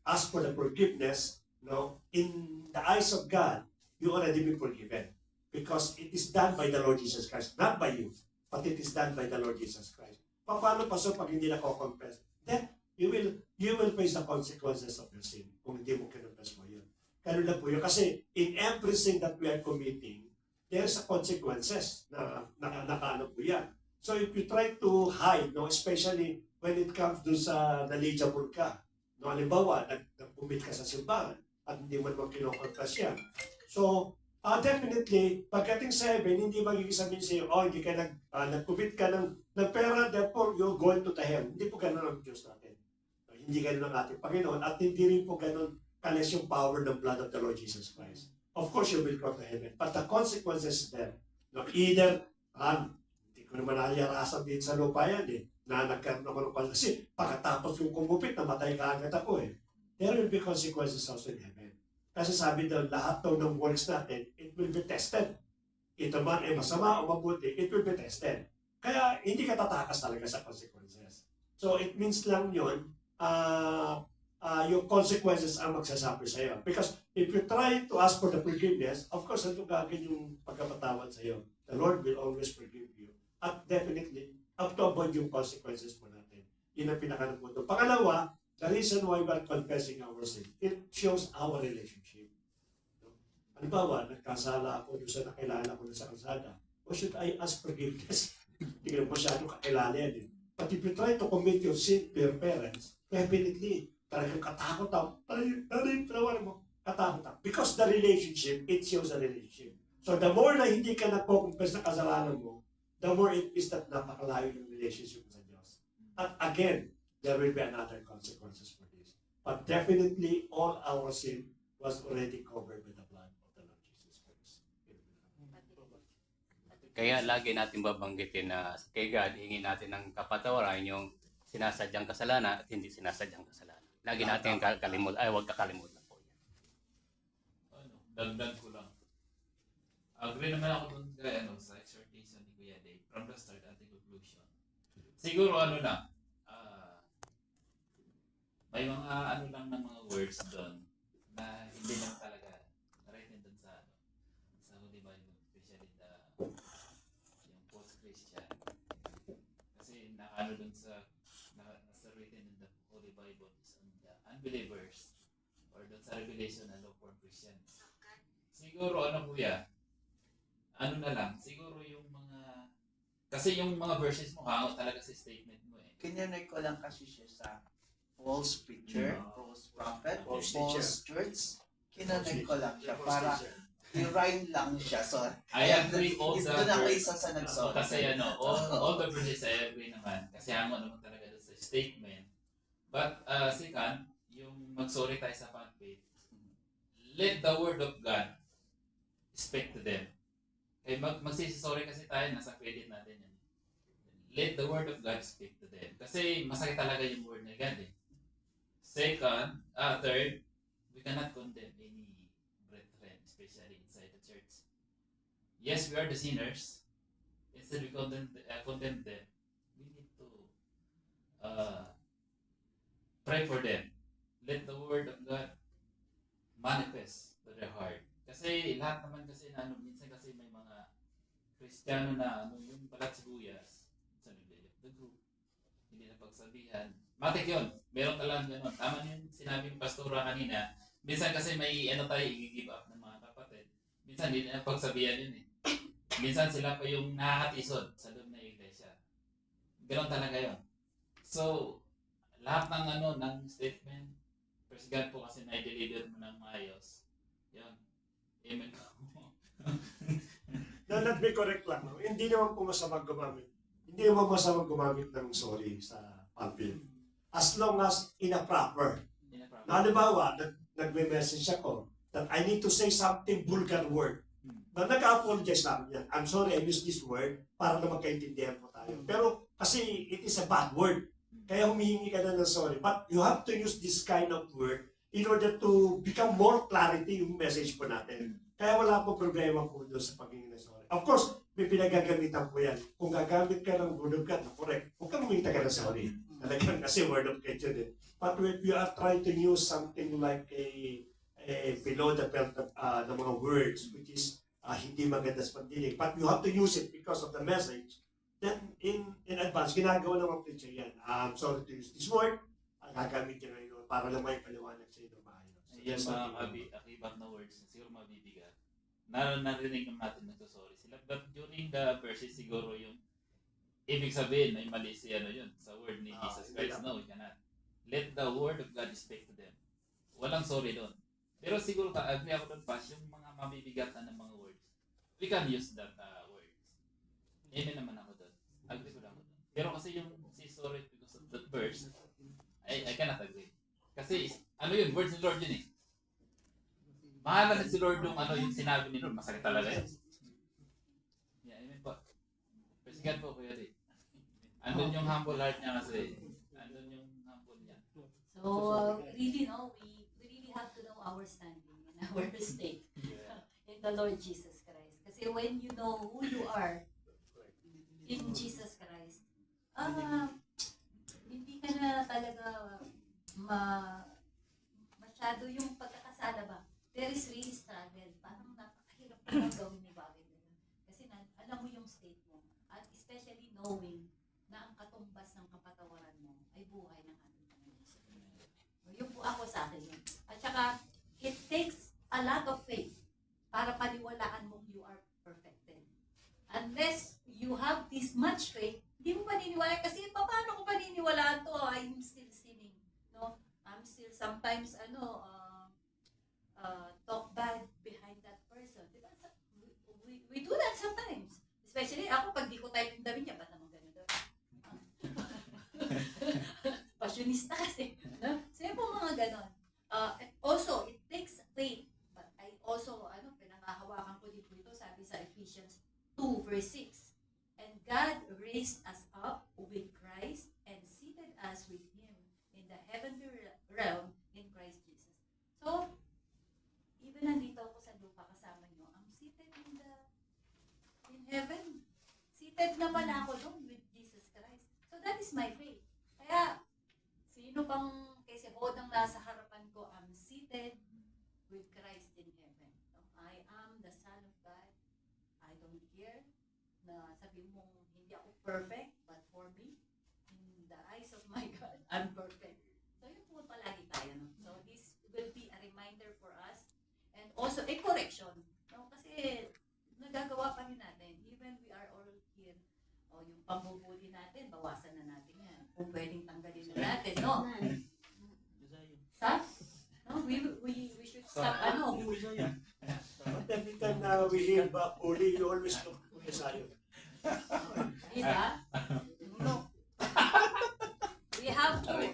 ask for the forgiveness, no, in the eyes of God, you already been forgiven. Because it is done by the Lord Jesus Christ. Not by you, but it is done by the Lord Jesus Christ. Paano pa so pag hindi na confess? Then, you will face the consequences of your sin kung hindi mo kinonfess mo yun. Ganun lang po yun. Kasi in everything that we are committing, there's a consequences na nakaano po yan. So if you try to hide, no, especially when it comes doon sa knowledgeable ka, no, halimbawa, nag-commit ka sa simbahan at hindi mo naman kinokonfess yan. So, definitely, pagdating sa heaven, hindi magiging sabihin sa'yo, hindi ka nag-commit ka ng pera, therefore you're going to the hell. Hindi po ganun ang Diyos natin. Hindi ganun ang ating Panginoon at hindi rin po ganun kalis yung power ng blood of the Lord Jesus Christ. Of course, you will go to heaven. But the consequences there, no, either, hindi ko naman naliyarasan din sa lupa yan na nagkaroon naman ng kasi pagkatapos yung kumupit, namatay ka agad ako There will be consequences also in heaven. Kasi sabi daw, lahat daw ng works natin, it will be tested. Ito man ay masama o mabuti, it will be tested. Kaya hindi ka tatakas talaga sa consequences. So it means lang yun, yung consequences ang magsasabi sa iyo. Because if you try to ask for the forgiveness, of course, ito gagawin yung pagkapatawad sa iyo. The Lord will always forgive you. At definitely, to avoid yung consequences po natin. Yun ang pinaka-nagpunto. Pangalawa, the reason why we are confessing our sin, it shows our relationship. Halimbawa, nagkasala ako doon sa nakilala ko na sa kalsada. Or should I ask forgiveness? Hindi ko na masyadong kakilala yan. Eh. But if you try to commit your sin to your parents, definitely, talagang katakot ako. Talagang mo, katakot ako. Because the relationship, it shows a relationship. So the more na hindi ka nagpo-confess na kasalanan mo, the more it is that napakalayo ng relationship sa Diyos. At again, there will be another consequences for this. But definitely, all our sin was already covered by the blood of the Lord Jesus Christ. Kaya lagi natin babanggitin na kay God, hingin natin ng kapatawaran yung sinasadyang kasalanan at hindi sinasadyang kasalanan. Lagi natin huwag kakalimutan po yan. Dagdag ko lang. Agree naman ako dun kay sa exhortation ni Kuya Dave from the start until conclusion. Siguro may mga lang ng mga words doon na hindi naman talaga written doon sa Holy Bible, especially yung post-Christian. Kasi doon nasa written in the Holy Bible is on the unbelievers or doon sa Revelation na law for Christians. Siguro kuya, siguro yung mga, kasi yung mga verses mo hango talaga sa statement mo eh. Kinanay ko lang kasi siya sa false preacher, false prophet, or false church. Kinanay ko lang siya para i-rhyme lang siya. So, I agree all the doon ako isa sa nagsorry. Kasi all the verses I agree naman. Kasi hango naman talaga doon sa statement. But second, yung mag-sorry tayo sa fanpage, let the word of God speak to them. Kaya magsisi-sorry kasi tayo, nasa credit natin yan. Let the word of God speak to them. Kasi masakit talaga yung word ng God eh. Second, third, we cannot condemn any brethren, especially inside the church. Yes, we are the sinners. Instead we condemn them, we need to pray for them. Let the word of God manifest to their heart. Kasi lahat naman kasi minsan kasi may mga Kristiyano na yung balat sibuyas, minsan nag-delete the group, hindi na pagsabihan. Matik yun, meron talagang gano'n. Tama yung sinabi ng pastora kanina, minsan kasi may tayo i-give up ng mga kapatid. Minsan hindi na pagsabihan yun eh. Minsan sila pa yung nakakatisod sa loob ng iglesia. Gano'n talaga yun. So, lahat ng ng statement, praise God po kasi na-deliver mo ng maayos. Yun. Amen. Let me correct lang. No? Hindi naman po masamang gumamit. Hindi naman masamang gumamit ng sorry sa pulpit. As long as in a proper. Na halimbawa, nagme-message ako that I need to say something vulgar word. Na nag-apologize lang yan. I'm sorry, I used this word para na magkaintindihan po tayo. Pero kasi it is a bad word. Kaya humihingi ka na ng sorry. But you have to use this kind of word in order to become more clarity yung message po natin. Kaya wala po problema po doon sa paghingi ng sorry. Of course, may pinagagamitan po yan. Kung gagamit ka ng word of God, correct. Huwag ka humingi ka ng sorry. Talagang kasi word of God yun eh. But if you are trying to use something like a below the belt of mga words, which is hindi maganda sa pagdinig, but you have to use it because of the message, then in advance, ginagawa ng mga preacher yan. I'm sorry to use this word, gagamit yun ngayon para lang may paliwanag sa inyo maayos. Yan mga akibat na words, siguro mabibigat. Narinig naman natin nagsasorry sila. But during the verses, siguro yung ibig sabihin, may mali si yun, sa word ni Jesus Christ. No, we cannot. Let the word of God speak to them. Walang sorry doon. Pero siguro agree ako doon, Pas, yung mga mabibigatan ng mga words, we can use that words. Amen naman ako doon. Agree ko lang ako doon. Pero kasi yung si sorry because of that verse, I cannot agree. Kasi yun, words ni Lord yun eh. Mahala na si Lord yung yung sinabi ni Lord, masakit talaga yun. Yeah, amen po. Praise God po, Kuya Lee. Andun yung humble heart niya kasi. Andun yung humble niya. So, really, we really have to know our standing and our state in the Lord Jesus Christ. Kasi when you know who you are in Jesus Christ, hindi ka na talaga masyado yung pagkakasala ba. There is really struggle. Parang napakahirap na gawin ni bagay. Kasi alam mo yung state mo. At especially knowing saka, it takes a lot of faith para paniwalaan mong you are perfected. Unless you have this much faith, hindi mo paniniwala. Kasi paano ko paniniwalaan to? I'm still sinning. No? I'm still sometimes, talk bad behind that person. Diba? We do that sometimes. Especially ako, pag di ko type yung dami niya, ba't naman ganun daw? Passionista kasi. No? So yun po mga ganon. Also, it takes faith. But I also, pinangahawakan ko din po ito, sabi sa Ephesians 2 verse 6. And God raised us up with Christ and seated us with Him in the heavenly realm in Christ Jesus. So, even nandito ako sa lupa kasama nyo, I'm seated in heaven. Seated na pala ako doon with Jesus Christ. So, that is my faith. Kaya, sino pang kasi hodang nasa harapan ko, I'm seated with Christ in heaven. So, I am the Son of God. I don't care na sabi mong hindi ako perfect, but for me, in the eyes of my God, I'm perfect. So, yun po palagi tayo. No? So, this will be a reminder for us and also a correction. No? Kasi, nagagawa pa rin natin. Even we are all here, yung pambubuti natin, bawasan na natin yan. Kung pwedeng tanggalin na natin, no? Stop? No, we should stop, But every time na we hear back Uli, you always look to Kuya Sayo. Diba? No. We have to,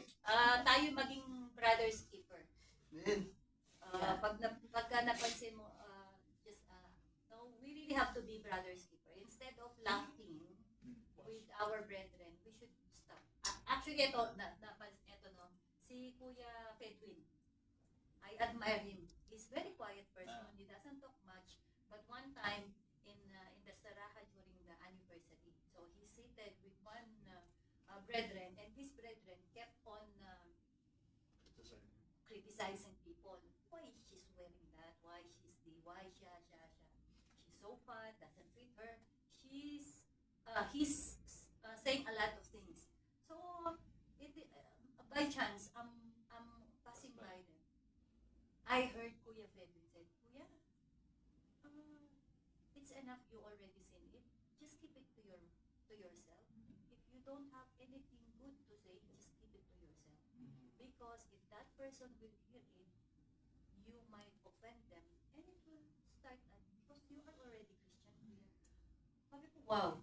tayo maging brother's keeper. Pagka napansin mo, no, we really have to be brother's keeper. Instead of laughing with our brethren, we should stop. Actually, ito, no, si Kuya Fedwin, I admire him. He's very quiet person. He doesn't talk much. But one time in the Saraha during the anniversary, so he seated with one brethren, and this brethren kept on criticizing people. Why she's wearing that? Why she's so fat, doesn't fit her. He's saying a lot of things. So by chance, I'm passing by them. I heard Kuya Fedwin said, Kuya, it's enough you already seen it. Just keep it to yourself. If you don't have anything good to say, just keep it to yourself. Because if that person will hear it, you might offend them, and it will start because you are already Christian. Sabi ko, wow.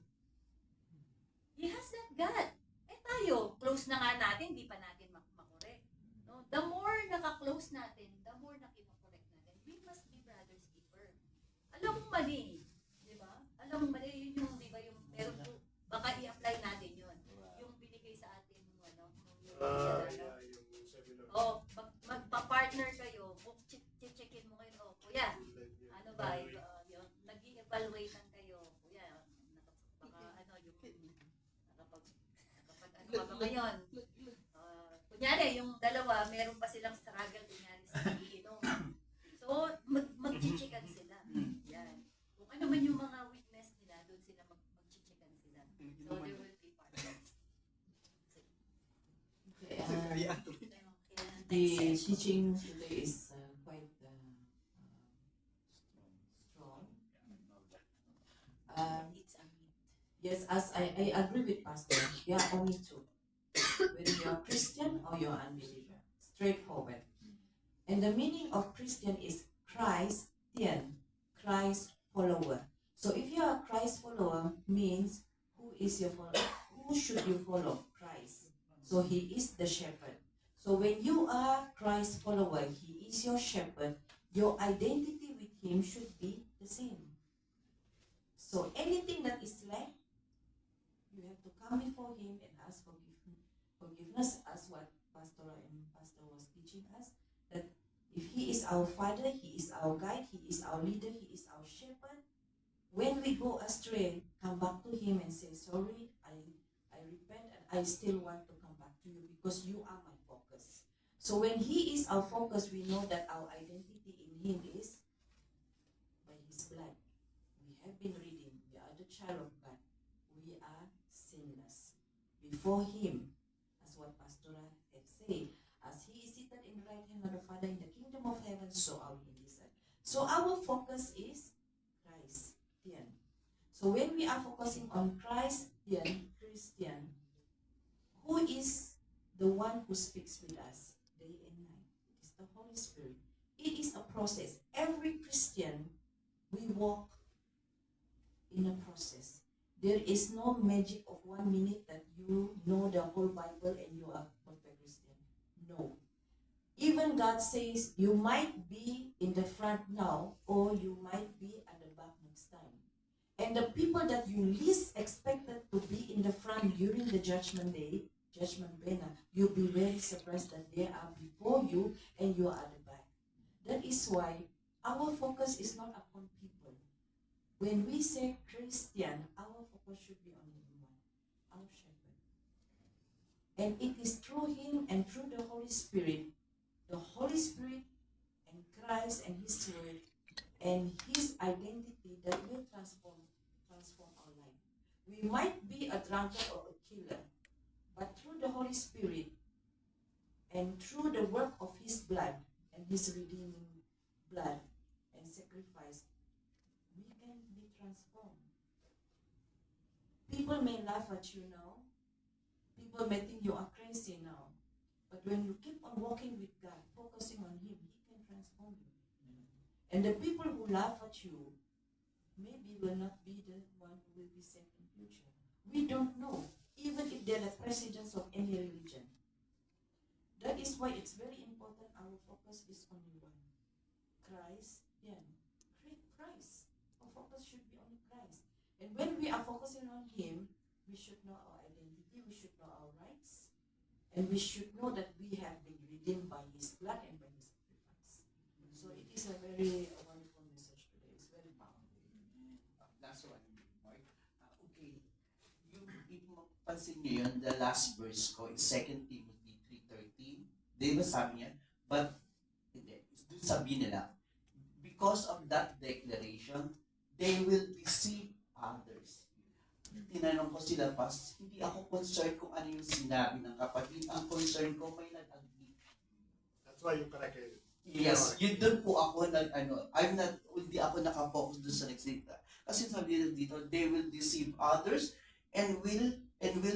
He has that God. Tayo, close na nga natin, di pa natin makorek. No? The more naka-close natin, the more na kinokorek natin. We must be brother's keeper. Alam mo mali, di ba? Alam mo mali, yun yung, di ba, yung, pero baka i-apply natin yun. Yung binigay sa atin, yung magpa-partner kayo, checkin mo kayo, kuya, ano ba, yung nag-i-evaluate kayo, kuya, baka ano ba ngayon? Kunyari, yung dalawa, meron pa silang struggle, kunyari sa iinom. So, mag-chichikan sila. Yan. Kung ano man yung mga weakness nila, doon sila mag-chichikan sila. So, they will be partners. The teaching today is quite strong. Yes, as I agree with Pastor, there are only two. Whether you are Christian or you are unbeliever. Straightforward. And the meaning of Christian is Christian, Christ follower. So if you are a Christ follower, means who is your follower? Who should you follow? Christ. So he is the shepherd. So when you are Christ follower, he is your shepherd, your identity with him should be the same. So anything that is left, you have to come before him and ask forgiveness, as what Pastor was teaching us, that if he is our father, he is our guide, he is our leader, he is our shepherd. When we go astray, come back to him and say, sorry, I repent and I still want to come back to you because you are my focus. So when he is our focus, we know that our identity in him is by his blood. We have been reading, we are the child of God. We are sinless before him, as what Pastor had said, as he is seated in the right hand of the Father in the kingdom of heaven, so are we in this earth. So our focus is Christ, Christian. So when we are focusing on Christ, Christian, who is the one who speaks with us day and night? It is the Holy Spirit. It is a process. Every Christian, we walk in a process. There is no magic of 1 minute that you know the whole Bible and you are a perfect Christian. No. Even God says you might be in the front now or you might be at the back next time. And the people that you least expected to be in the front during the judgment day, judgment banner, you'll be very surprised that they are before you and you are at the back. That is why our focus is not upon people. When we say Christian, our focus should be on one, our shepherd. And it is through him and through the Holy Spirit and Christ and his word and his identity that will transform our life. We might be a drunkard or a killer, but through the Holy Spirit and through the work of his blood and his redeeming blood and sacrifice, we can be transformed. People may laugh at you now. People may think you are crazy now. But when you keep on walking with God, focusing on him, he can transform you. And the people who laugh at you maybe will not be the one who will be saved in future. We don't know, even if they're the presidents of any religion. That is why it's very important our focus is on one. Christ. Christ. Our focus should be on Christ. And when we are focusing on him, we should know our identity, we should know our rights, and we should know that we have been redeemed by his blood and by his sacrifice. So it is a very wonderful message today. It's very powerful. Last one, Mark. Okay. If mapansin niyo yun, the last verse ko is 2 Timothy 3:13. Di ba sabi niya? But, hindi. Doon sabi nila, because of that declaration, they will deceive others. Tinanong ko sila, pas, hindi ako concerned kung ano yung sinabi ng kapatid. Ang concern ko, may nag-agree. That's why you corrected it. Yes, yun doon po ako hindi ako nakafocus doon sa nagsalita. Kasi sabi nila dito, they will deceive others and will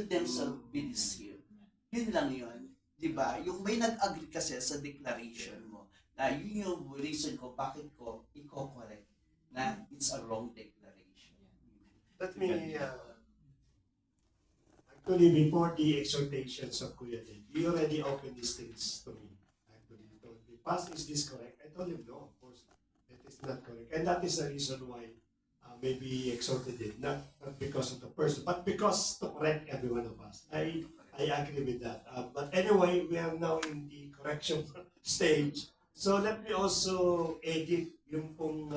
themselves be deceived. Yun lang yun. Diba? Yung may nag-agree kasi sa declaration mo, na yun yung reason ko, bakit ko i-correct na it's a wrong declaration. Let me, actually, before the exhortations of Kuya Dave, he already opened these things to me. Actually, he told me, Pastor, is this correct? I told him, no, of course, it is not correct. And that is the reason why maybe he exhorted it, not because of the person, but because to correct every one of us. I agree with that. But anyway, we are now in the correction stage. So let me also edit yung pong,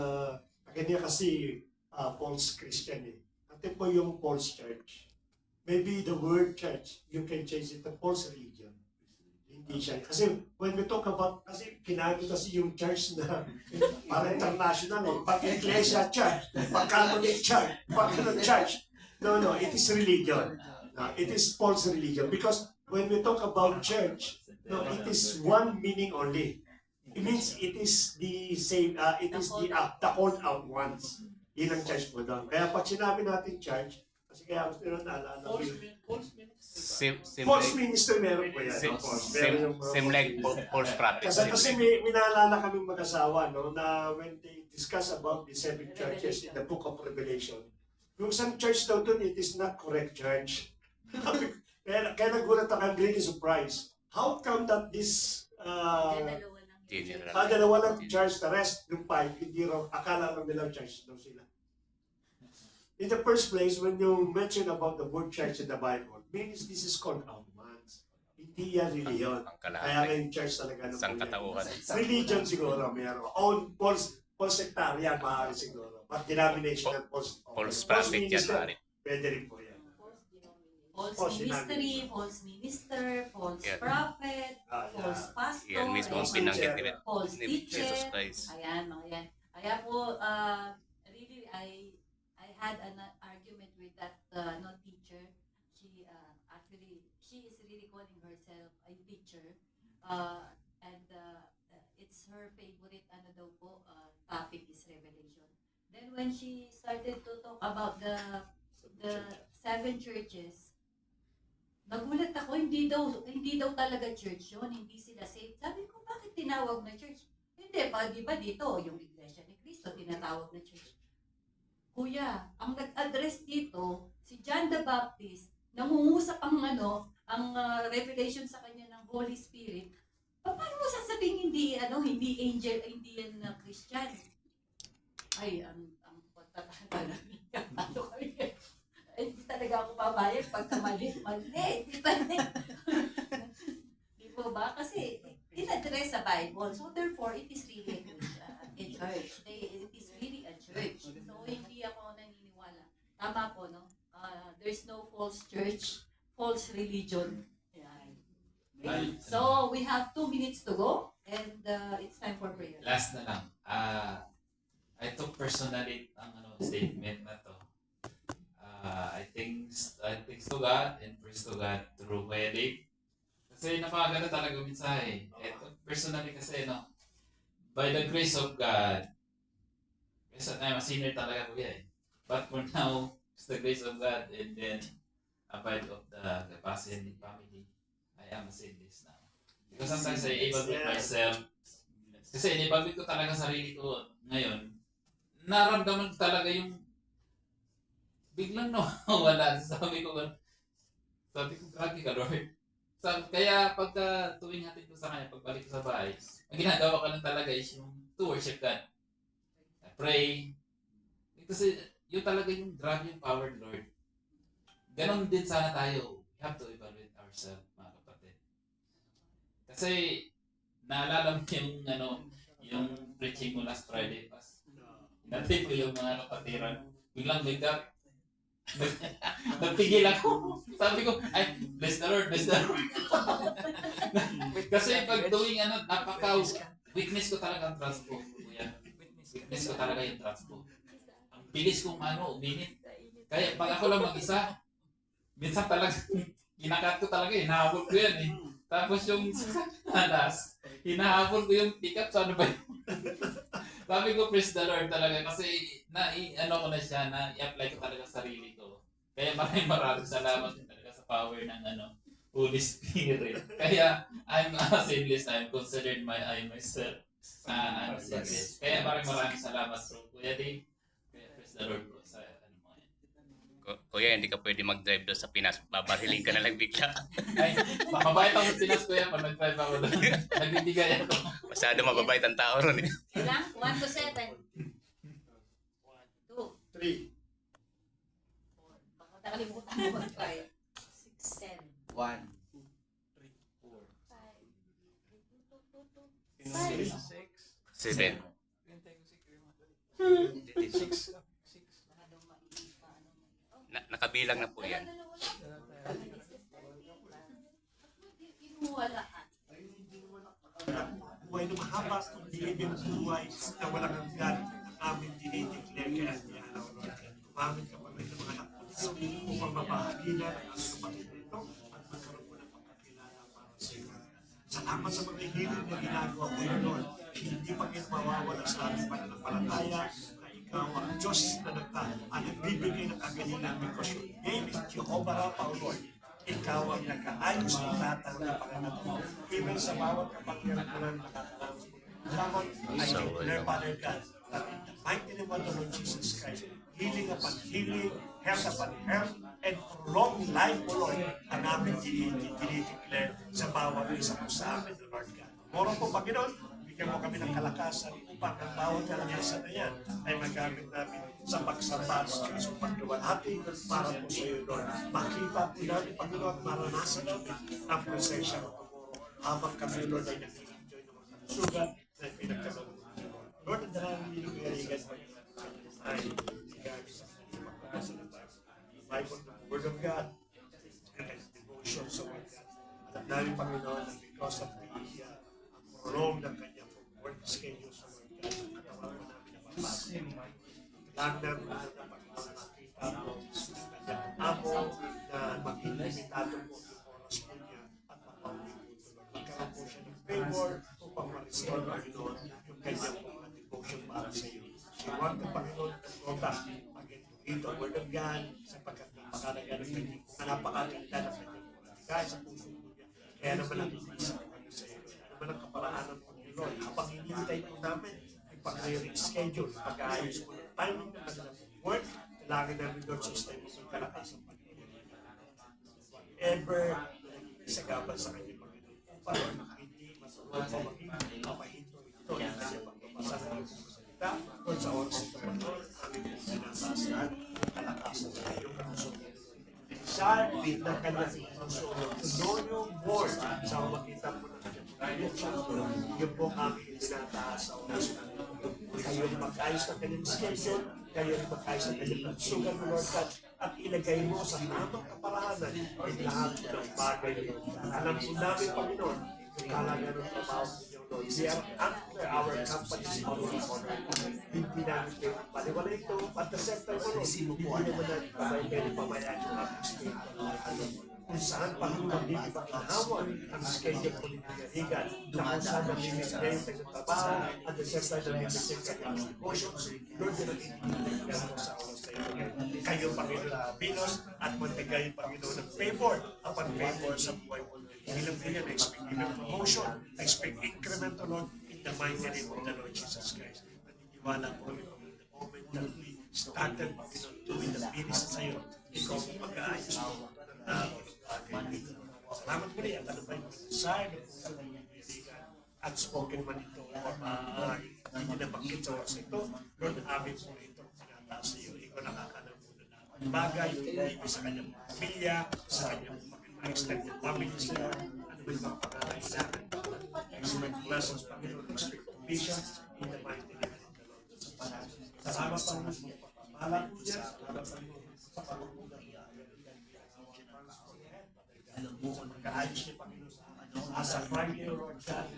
kanya kasi false Christian eh. Ate po yung false church. Maybe the word church, you can change it to false religion. Hindi siya. Kasi when we talk about, kasi kinabi kasi yung church na para international eh. Pag-Ecclesia church, pag-Catholic church, pag-Catholic church. No, it is religion. It is false religion. Because when we talk about church, no, it is one meaning only. It means it is the same, it is the called out ones. Yun ang church mo doon. Kaya pag sinabi natin church, kasi kaya gusto nyo naalala. False minister meron po yan. Same like false prophet. Kasi may naalala kami mag-asawa, no, na when they discuss about the seven churches in the book of Revelation, yung isang church daw doon, it is not correct church. kaya nagulat ako, I'm really surprised. How come that this dalawa lang church, the rest, yung five, hindi raw, akala lang nilang church daw sila. In the first place, when you mention about the word church in the Bible, means this is called outmans. Hindi yan religion. Kaya nga yung church talaga ng religion siguro, meron. Own false sectarian, maaari siguro. But denomination and false prophet yan, maaari. Pwede rin po yan. False ministry, false minister, false prophet, false pastor, yan mismo ang pinanggit nila. false teacher. Jesus Christ. Ayan, mga yan. Kaya po, really, I had an argument with that teacher. She actually, she is really calling herself a teacher. And it's her favorite topic is Revelation. Then when she started to talk about the 7 churches, nagulat ako, hindi daw talaga church yun, hindi sila saved. Sabi ko, bakit tinawag na church? Hindi pa, di ba dito, yung Iglesia ni Cristo, tinatawag na church. Kuya, ang nag-address dito, si John the Baptist, nangungusap ang revelation sa kanya ng Holy Spirit. Paano mo sasabihin hindi angel, hindi yan Christian? Ay, ang pagtatala ano kami. Hindi talaga ako pabayag pagka mali. Di ba? Di ba ba? Kasi in-address sa Bible. So therefore, it is really a church. It is really a church. So hindi ako naniniwala. Tama po, no? There's no false church, false religion. Yan. So we have 2 minutes to go and it's time for prayer. Last na lang. I took personally ang statement na to. I think to God and praise to God through wedding. Kasi napakaganda talaga mensahe. Ito personally kasi by the grace of God, kasi I'm a sinner talaga kuya eh. But for now, it's the grace of God and then abide of the capacity family, I am a sinless now. Because sometimes I evaluate myself. Kasi in-evaluate ko talaga sarili ko ngayon. Naramdaman ko talaga yung biglang nawala. Sabi ko, grabe ka, Lord. Kaya pagka tuwing hatid ko sa kanya, pagbalik ko sa bahay, ang ginagawa ko lang talaga is yung to worship God. I pray. Kasi yun talaga yung grabe yung power, Lord. Ganon din sana tayo. We have to evaluate ourselves, mga kapatid. Kasi naalala mo yung preaching mo last Friday, Pas. Natin ko yung mga kapatiran. Biglang nagpigil ako. Sabi ko, ay, bless the Lord, bless the Lord. Kasi pag tuwing weakness ko talaga ang transpo. Weakness ko talaga yung transpo. Ang bilis kong uminit. Kaya pag ako lang mag-isa, minsan talaga, kinakat ko talaga, hinahabol ko yan eh. Tapos yung alas, hinahabol ko yung pick-up, so ano ba yun? Sabi ko, praise the Lord talaga kasi ko na siya, i-apply ko talaga sa sarili ko. Kaya maraming salamat talaga sa power ng Holy Spirit. Kaya I'm sinless, I'm considered myself I'm sinless. Kaya maraming salamat po, Kuya Dave. Kaya praise the Lord po sa mo yan. Kuya, hindi ka pwede mag-drive doon sa Pinas. Babarilin ka na lang bigla. Ay, mababait ako sa Pinas, Kuya, pag nag-drive ako doon. Nagbibigay ako. Masyado mababait ang tao ron eh. Ilang? 1 to 7. 2. 3. 4. Baka nakalimutan mo mag-try. 6, 7. 1. 5. 7. Nakabilang na po yan. Buhay na mahaba, believing buhay na walang hanggan ang aming dinideclare kaya niya. Gumamit ka pa rin ng mga anak ko upang mabahaginan ang aming kapatid nito at magkaroon ko ng pagkakilala para sa iyo. Salamat sa mga hiling na ginagawa ko yun. Hindi pa kayo mawawala sa aming pananampalataya na ikaw ang Diyos na nagbibigay ng kagalingan because your name is Jehovah Rapha, O Lord. Ikaw ang nag-aayos ng lahat ng napanganak mo. Even sa bawat kapangyarihan ko ng nakatalaw. Salamat, I declare, Father God, that in the mighty name of the Lord Jesus Christ, healing upon healing, health upon health, and prolonged life, O Lord, ang aming dinideclare sa bawat isa po sa amin, O Lord God. Moro po, Panginoon, bigyan mo kami ng kalakasan upang ang bawat kalakasan na yan ay magamit namin sa pagsamba sa Diyos upang luwalhati para po sa iyo, Lord. Makita po namin, Panginoon, maranasan namin ang presensya ng Panginoon habang kami, Lord, ay nag-enjoy ng mga kalusugan na pinagkaroon ng Panginoon. Lord, ang dalang nilugarigan ay sigari sa pagpapasa ng Bible, the Word of God, and its devotion sa Word God. At ang dami, Panginoon, na because of the prolong ng kanyang work schedule sa Word God, at tawagan namin na mapasin. Lang na Panginoon nakita mo ang kanyang amo na maging limitado po yung oras po niya at mapauwi po. Magkaroon po siya ng favor upang ma-restore, Panginoon, yung kanyang mga devotion para sa iyo. She wanted, Panginoon, to go back again to read the Word of God, sapagkat napakalaga ng kanyang, napakaganda ng kanyang kahit sa puso mo niya. Kaya naman ang isa ko kami sa iyo. Kaya naman ang kaparaanan po ni Lord. Habang hinihintay po namin, yung pag-reschedule, pag-aayos po ng timing ng kanilang work, kailangan namin Lord sustain mo yung kalakasan Panginoon. Whatever isagapan sa kanyang Panginoon, upang hindi masuwag o maging mapahinto ito yung kanyang pagpapasa ng iyong salita o sa oras ito Panginoon, aming po sinatasan kalakasan sa iyong kamusunod. Siya ng kanyang kamusunod. To know you more sa makita po ng kanyang Panginoon. Yun po aming tinataas sa oras na ito. Kayo mag-ayos ng kanyang schedule, kayo mag-ayos ng kanyang pagsugan mo Lord God, at ilagay mo sa tamang kaparaanan ang lahat ng bagay Lord. Alam po namin Panginoon, yung kalaga ng trabaho ninyo Lord. We are under our company's order. Hindi namin kayo paliwala ito. At the same time Lord, hindi naman natin kayo pamayaan yung aming schedule. Kung saan Panginoon hindi ipakinawan ang schedule po ni Higan na kung saan namimigay yung nagtatrabaho at the same time namimigay sa kanyang emotions, Lord, na nagtitignan mo sa oras na ito. Kayo, Panginoon, binos at magbigay, Panginoon, ng favor upon favor sa buhay mo. Bilang ko yan, I expect even promotion, I expect increment, Lord, in the mighty name of the Lord Jesus Christ. Naniniwala po kami, Panginoon, the moment that we started, Panginoon, doing the business sa iyo, ikaw po mag-aayos mo salamat muli at ano pa yung desire ng puso ng Pilipinas at spoken man ito o hindi nabanggit sa oras ito, Lord, amin po ito sinataas sa iyo. Ikaw nakakalam po na naman bagay, ibig sa kanyang pamilya, sa kanyang extended family siya, ano ba yung mga pangangailangan. Excellent blessings, Panginoon, expect vision in the mighty name of the Lord. Salamat pa mo sa pagpapala po niya, salamat pa mo sa pagpapala. Mag-aayos niya Panginoon sa akin. As a Friday, Lord God,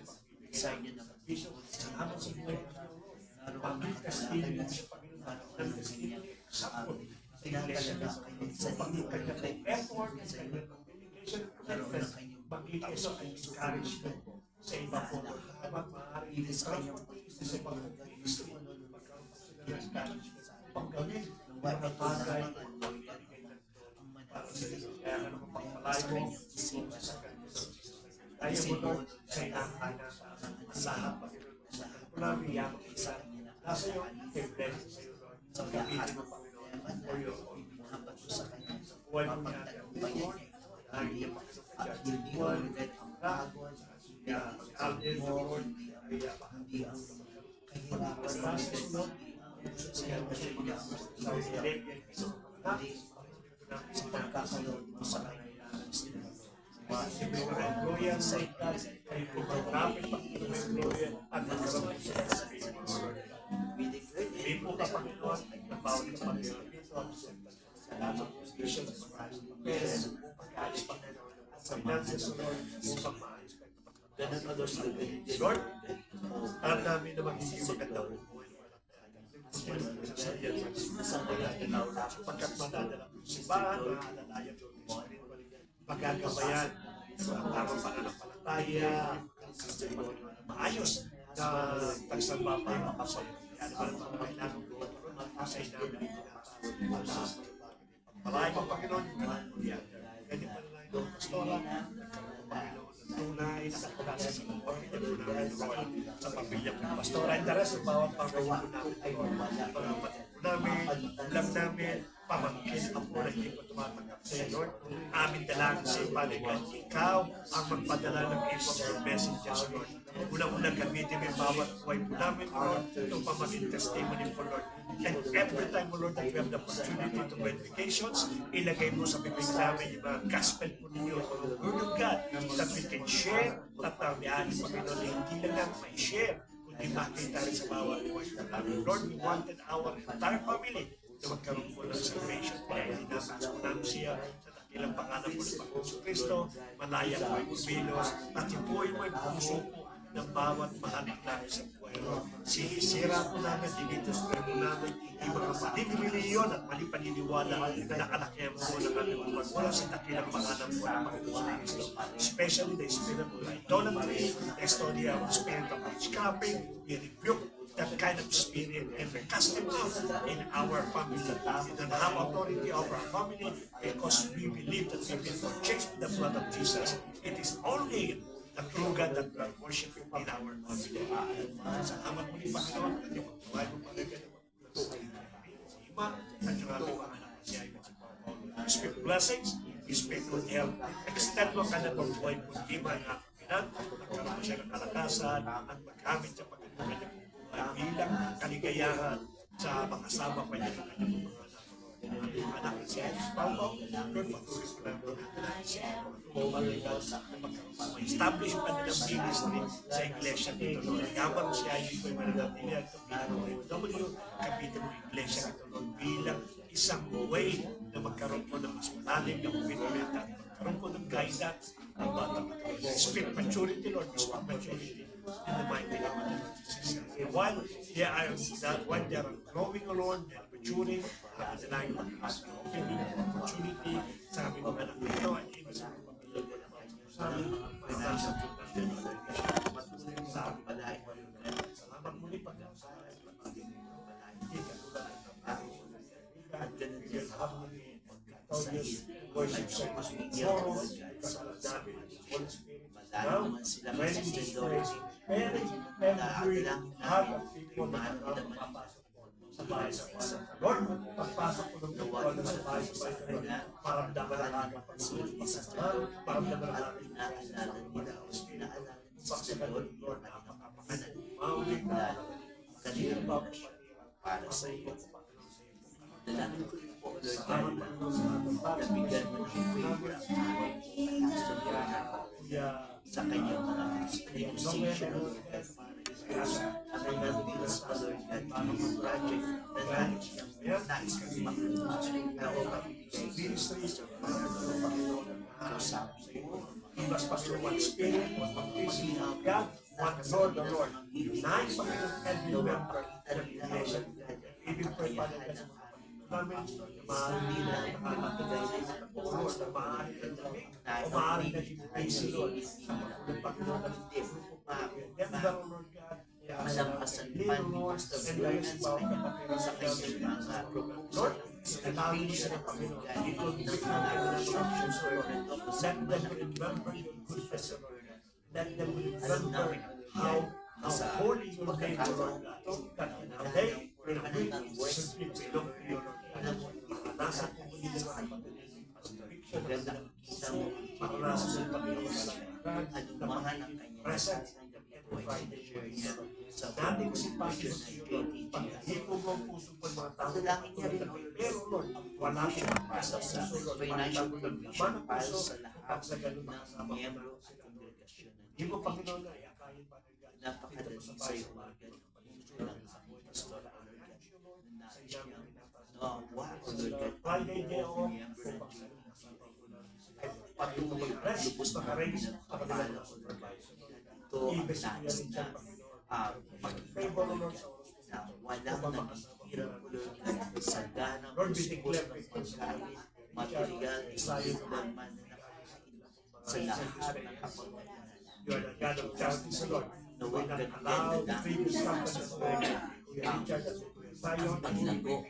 excited na vision. Salamat sa buhay ng Lord. Pag-testimony niya siya Panginoon. Ng testimony sa akin. Sa iglesia niya Panginoon. Sa pag-kanya ng effort, sa kanya ng dedication and commitment. Pag-ito sa kanyang encouragement po. Sa iba po, Lord, habang maaaring i-transform po yung sa pag-ministry. Pagkaroon po sila ng encouragement. Pag-gawin ng mga bagay para sa iyo. Kaya ka naman pagpalay mo, tayo mo Lord, sa inakana sa ang lahat Panginoon. Kung namin yaman isa, nasa iyo, kay blessing sa iyo Lord. Sa gamitin mo Panginoon, for your own. Sa buhay mo niya, Lord, dahil niya Panginoon ka dyan. Buhay mo niya, mag-alin mo Lord, ay pakandi ang pagkakastas Lord. Sa iyo, sa iyo, sa pagkakalog mo sa kailangan sila. Siguro Gloria sa itas ay pagkakapit Panginoon ng Gloria at magkaroon siya sa Panginoon. Hindi po ka Panginoon ay nabawal ka Panginoon dito at salamat po sa Bishop sa pag-ayos ng Pérez, pag-ayos Panginoon at sa finances Lord upang maayos ka. Ganun na doon sa Lord, alam namin na magiging maganda po buhay ng walang sa iyan sapagkat madadala po simbahan, maaalalayan po ng spiritual, magagabayan sa tamang pananampalataya, maayos na tagsamba pa yung makasayo. Kaya naman ang mga kailangan po sa inamin ng pinataas. Palay mo Panginoon, ganyan pa na yung pastora, Panginoon, tunay na kapulasa sa mga pamilya po namin, Lord, sa pamilya po ng pastora. And the rest ng bawat pamilya po namin, alam namin, pamangkin ang po na hindi ko tumatanggap sa iyo, Lord. Amin dalangin sa ipaligan. Ikaw ang magpadala ng ipos ng messengers, Lord. Unang-unang gamitin mo yung bawat buhay po namin, Lord, itong pamaging testimony po, Lord. And every time, Lord, that we have the opportunity to go vacations, ilagay mo sa bibig namin yung mga gospel po ninyo, the word of God, that we can share, tatawiyaan yung Panginoon, hindi lang namin may share, kundi makita rin sa bawat buhay po namin. Lord, we wanted our entire family na magkaroon po ng salvation. Kaya hinapos po namin siya sa dakilang pangalan po ng Panginoon Kristo, malaya po yung Pilos, at yung buhay mo yung puso po ng bawat mahalit namin sa buhay, Lord. Sinisira po namin, dinidestroy po namin yung mga maling reliyon at mali paniniwala na nakalakyan po ng aming buwan mula sa dakilang pangalan po ng Panginoon Kristo. Especially the spirit of idolatry, the spirit of witchcrafting, we rebuke that kind of spirit and we cast them out in our family. We don't have authority over our family because we believe that we've been purchased with the blood of Jesus. It is only the true God that we are worshiping in our family. Salamat mo ni Panginoon kasi magbuhay mo palagay na magbuhay sa Ima at yung aming mga anak siya ay magsipapaw. We speak blessings, we speak good health. Extend mo ka na magbuhay mo ni Ima ng aking pinan, magkaroon mo siya ng kalakasan at magkamit sa pagkakulang niya bilang kaligayahan sa makasama pa niya ng kanyang mga anak. Ang aming anak na siya ay Paulo, Lord, patuloy ko lang doon natin siya establish pa nilang ministry sa iglesia dito, Lord. Yabang siya ay ito'y mananatili at kapitong kapitong iglesia dito, Lord, bilang isang way na magkaroon po ng mas malalim na commitment at magkaroon po ng guidance ng bata. Speak maturity, Lord. Speak maturity in the mighty name of Jesus. And while they are growing, Lord, they are maturing, denying opportunity sa aming mga anak nito at even sa aming pamilya ko naman. Sa aming financial condition, sa aming palahay. Salamat muli pag sa aming hindi katulad ng worship service tomorrow because of that Holy Spirit now ready to pray every heart of people na papasok sa bahay sa Panginoon. Lord, pagpasok ko ng Panginoon sa bahay sa Panginoon, maramdaman ang aking pagsusunod, maramdaman ang aking pagsusunod, pagsagalod, Lord, napakapakanan, maulit na kanina ba para sa iyo, Panginoon, sa iyo. Dalangin ko rin po, Lord, nabigyan mo ng favor ang sa kanyang mga organization, ang nagbilas pa, Lord, at mga project na nais kong makakita na o mabibigay sa Panginoon sa iyo. Ibas pa sa one spirit, one baptism of God, one Lord, the Lord. Nine Panginoon and remember and relation. Even pray pa na sa mga namin, maaari na nakakabigay sa Lord, na maaari na lamig, o maaari na ibigay Lord, sa mga Panginoon na hindi. Remember, Lord God, malampasan pa ni Pastor Brian sa kanyang mga Lord, kailangan mo siya ng Panginoon. Ito ng mga instructions, Lord. Let them remember your goodness, Lord. Let them remember how holy your name, Lord. That in a day, in a week, simply belong to you, Lord. Maranasan mo muli ng conviction ng nakikita mo, maranasan ng Panginoon sa anumahan ang kanyang present every Friday niya sa dating sipahin sa iyo, Lord. Pag-hipo mo ang puso po ng mga tao, pero Lord, wala siyang magpasa sa puso, Lord. Pagtago ng laman ng puso, at sa ganun makasama ko na sila, Lord. Hindi mo, Panginoon, na iakayin pa ng God. Napakadali sa iyo, Lord. Sa buhay na sa Lord. Sa iyang Friday day off, patuloy mag-rest, mag-arrange sa kanilang mga supervisor. Ibig sabihin siya, mag-favor Lord sa oras na walang naghihirap Lord sa ganang puspos ng pagkain, material, isayot ng mananakain sa lahat ng kapagkainan. You are the God of justice, Lord. No one can allow the previous companies, Lord. We are in charge of Zion, paglago,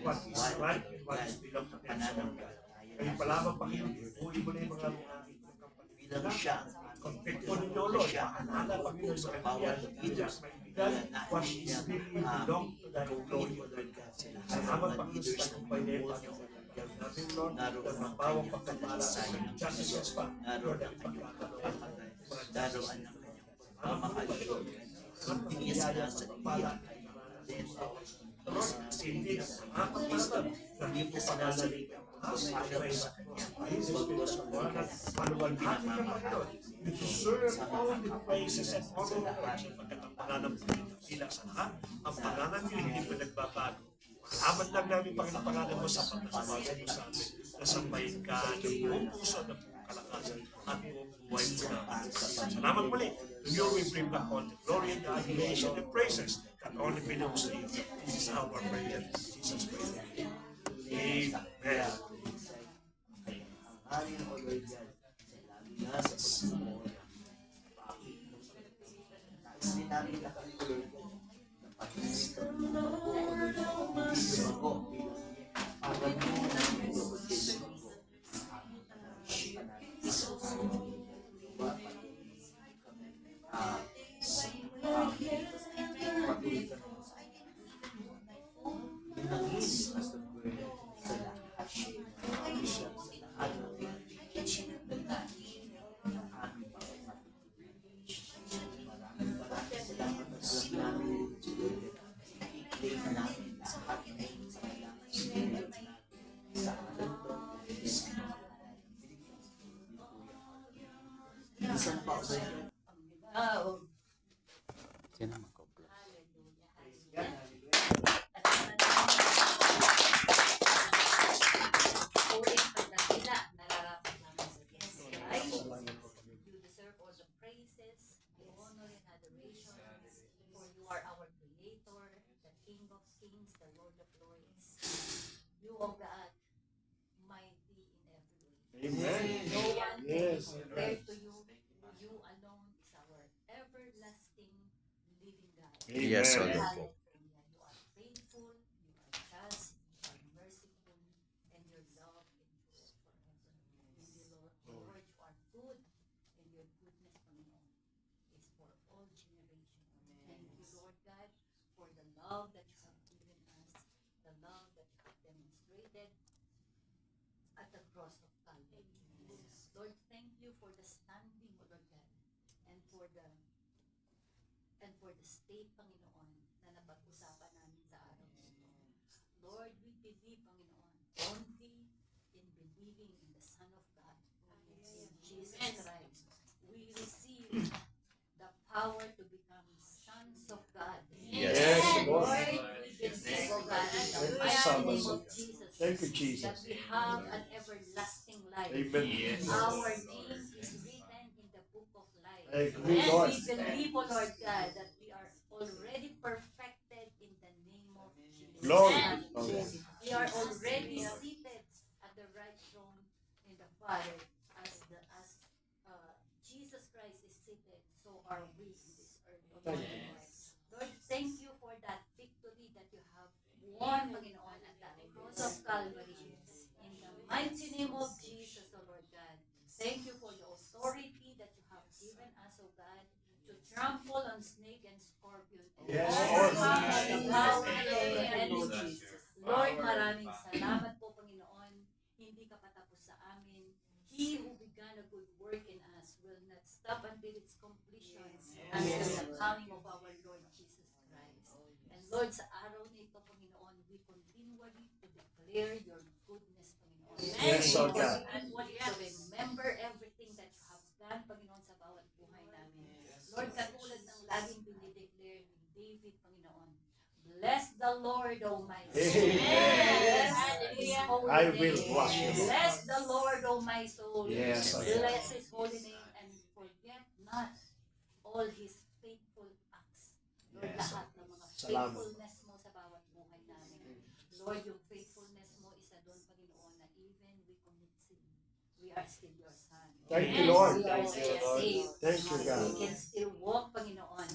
what is right and what is belong to them. Kayo palamang Panginoon, buhay mo na yung mga bilang siya conflict mo ninyo, Lord. Pakanala, Panginoon, sa bawat leaders what is really belong to thy glory, Lord God. Salamat, Panginoon, sa tagumpay na ito. Natin, Lord, naroon ang bawang pagkakala sa kanyang justice pa, Lord, ang pagkakala. Daroan ng kanyang pagmamahal, ang tinis na sa iyan. Lord, hindi na makapagpasal, hindi po panalalig ang pagpapasal sa kanya. Bagos ang mga pinamamahal. You deserve all the praises and all the worship pagkat ang pangalan mo tila sa lahat. Ang pangalan mo hindi mo nagbabago. Salamat lang namin Panginoon pangalan mo sa pagkasabagan mo sa amin. Nasambahin ka ng buong puso, ng buong kalakasan at buong buhay mo na. Salamat muli. To you we bring back all the glory and the adoration and praises that only belongs to you. This is our prayer. In Jesus' name. Amen. Hangarin o Lord God, lalo na sa pagsusunod. Nais din namin na kami o Lord God, na pag-isip kami ng ako o Lord God, hindi ako bilang pagano ng pagkakas ko. Sino mag-upload? Ulit pagdakila, nararapat namin sa Diyos. You deserve all the praises, the honor and adoration, for you are our Creator, the King of Kings, the Lord of Lords. You, O God, mighty in every way. Amen. No one can Yes. compare to you. You alone is our everlasting living God. Yes, Hallelujah. Lord. You are faithful, you are just, you are merciful, and your love endures forever. And you, Lord, Lord, you are good, and your goodness, Panginoon, is for all generations. Thank you, Lord God, for the love that you have given us, the love that you have demonstrated at the cross of Calvary. Lord, thank you for the standing, O Lord God, and for the state, Panginoon, na napag-usapan namin sa araw na ito. Lord, we believe, Panginoon, only in believing in the Son of God, in Jesus Christ, we receive the power to become sons of God. Yes, Lord. Lord, we believe, O God, in the mighty name of Jesus, Thank you, Jesus. that we have an everlasting life. Amen. Our name is written in the book of life. I agree, And Lord. we believe, O Lord God, that we are already perfected in the name of Jesus. Glory. We are already seated at the right throne in the Father as Jesus Christ is seated, so are we in this earth. O Lord. Lord, thank you for that victory that you have won, Panginoon, at the cross of Calvary. In the mighty name of Jesus, O Lord God, thank you for the authority that you have given us, O God, to trample on snake and scorpion and Yes, all Lord. the power of the enemy. Lord, maraming salamat po, Panginoon. Hindi ka patapos sa amin. He who began a good work in us will not stop until its completion, until the coming of our Lord Jesus Christ. And Lord, sa araw na ito, Panginoon, we continually to declare your goodness, Panginoon. Yes, We Lord God. continually to remember everything that you have done, Panginoon, sa bawat buhay namin. Lord, katulad ng laging dinideclare ni David, Panginoon, bless the Lord, O my soul. Amen. Bless his holy I will name. bless you. Bless the Lord, O my soul. Yes, Lord. Bless his holy name and forget not all his faithful acts. Lord, Yes, lahat ng mga Salamat. faithfulness mo sa bawat buhay namin. Lord, yung faithfulness mo, isa doon, Panginoon, na even we commit sin, we are still your son. Thank you, Yes, Lord. we are still saved. Thank you, God. We can still walk, Panginoon,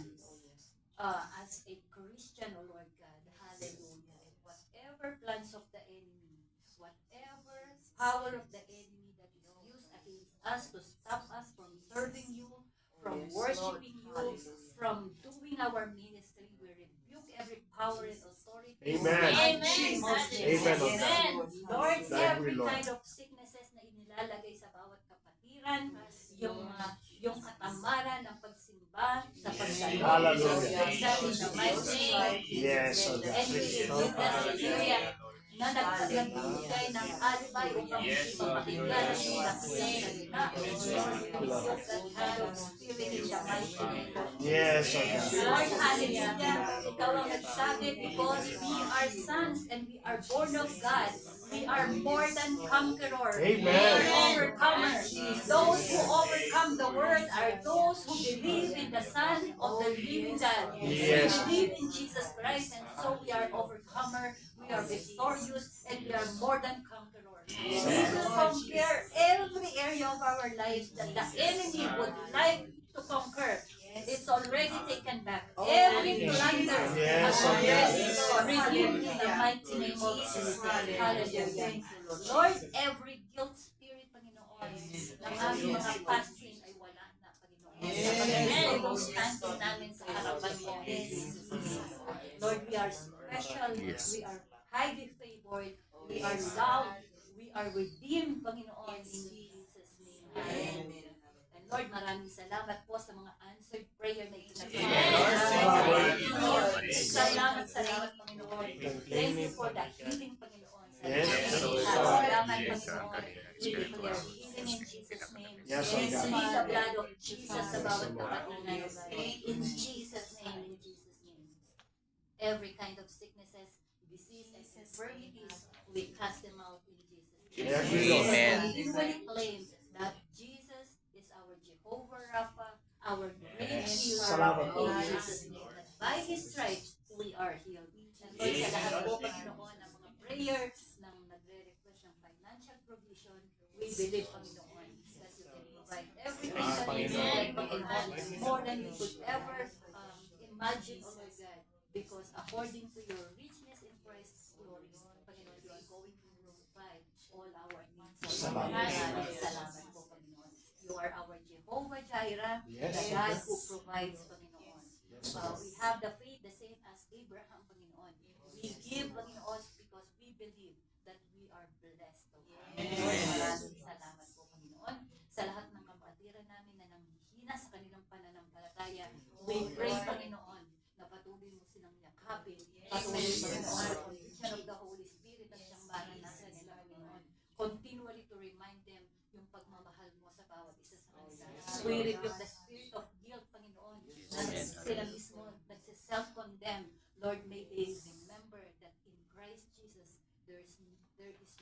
as a Christian, O Lord God. Hallelujah. And whatever plans of the enemy, whatever power of the enemy that is used against us to stop us from serving you, from worshiping you, from doing our ministry, we rebuke every power and authority. Amen. In Jesus' name. Amen, Lord. Amen. Lord, Thank every you, Lord. kind of sicknesses na inilalagay sa bawat kapatiran, yung katamaran ng pagsimba sa pagdalo. Hallelujah. That is the mighty name. Yes, Lord God. And we rebuke the spirit na nagbibigay ng alibay upang hindi mapakinggan ang saksi ng tao. We rebuke that kind of spirit in the mighty name of Yes, Lord God. Lord, hallelujah. Ikaw ang nagsabi because we are sons and we are born of God. We are more than conquerors. Amen. We are overcomers. Those who overcome the world are those who believe in the Son of the living God. Yes. We believe in Jesus Christ, and so we are overcomer, we are victorious, and we are more than conquerors. We will conquer every area of our lives that the enemy would like to conquer. It's already taken back. Every plunder Yes, has already removed in the mighty name of Jesus. Hallelujah. Lord, every guilt spirit, Panginoon, ng aming mga past sin ay wala na, Panginoon. Sa pagkakataong standing namin sa harapan mo, Jesus. Lord, we are special. We are highly favored. We are loved. We are redeemed, Panginoon, in Jesus' name. Amen. And Lord, maraming salamat po sa mga answered prayer na Salamat, Panginoon. Thank you for the healing, Panginoon. Salamat, Panginoon. We declare healing in Jesus' name. Yes, We Lord God. plead the blood of Jesus sa bawat kapatiran. In Jesus' name, in Jesus' name. Every kind of sicknesses, disease, and infirmities, we cast them out in Jesus' name. Yes, We Lord. continually claim that Jesus is our Jehovah Rapha, our great healer. Salamat po. In Jesus' name. That by His stripes, we are healed. And Lord, sa lahat po, Panginoon, ng mga prayer ng nagre-request ng financial provision, we believe, Panginoon, that you can provide everything that we need, Panginoon, more than you could ever imagine, O Lord God. Because according to your richness in Christ's glory, Panginoon, you are going to provide all our needs. Salamat po, Panginoon. You are our Jehovah Jireh, Yes. the God who provides, Panginoon. We have the faith the same as Abraham, Panginoon. We give, Panginoon, because we believe that we are blessed. Maraming salamat po, Panginoon. Sa lahat ng kapatiran namin na nanghihina sa kanilang pananampalataya, we pray, Panginoon, na patuloy mo silang yakapin. Patuloy, Panginoon, the conviction of the Holy Spirit at siyang maranasan nila, Panginoon. Continually to remind them yung pagmamahal mo sa bawat isa sa kanila. We rebuke the spirit of guilt, Panginoon, na sila mismo nagsiself-condemn. Lord, may they remember that in Christ Jesus, there is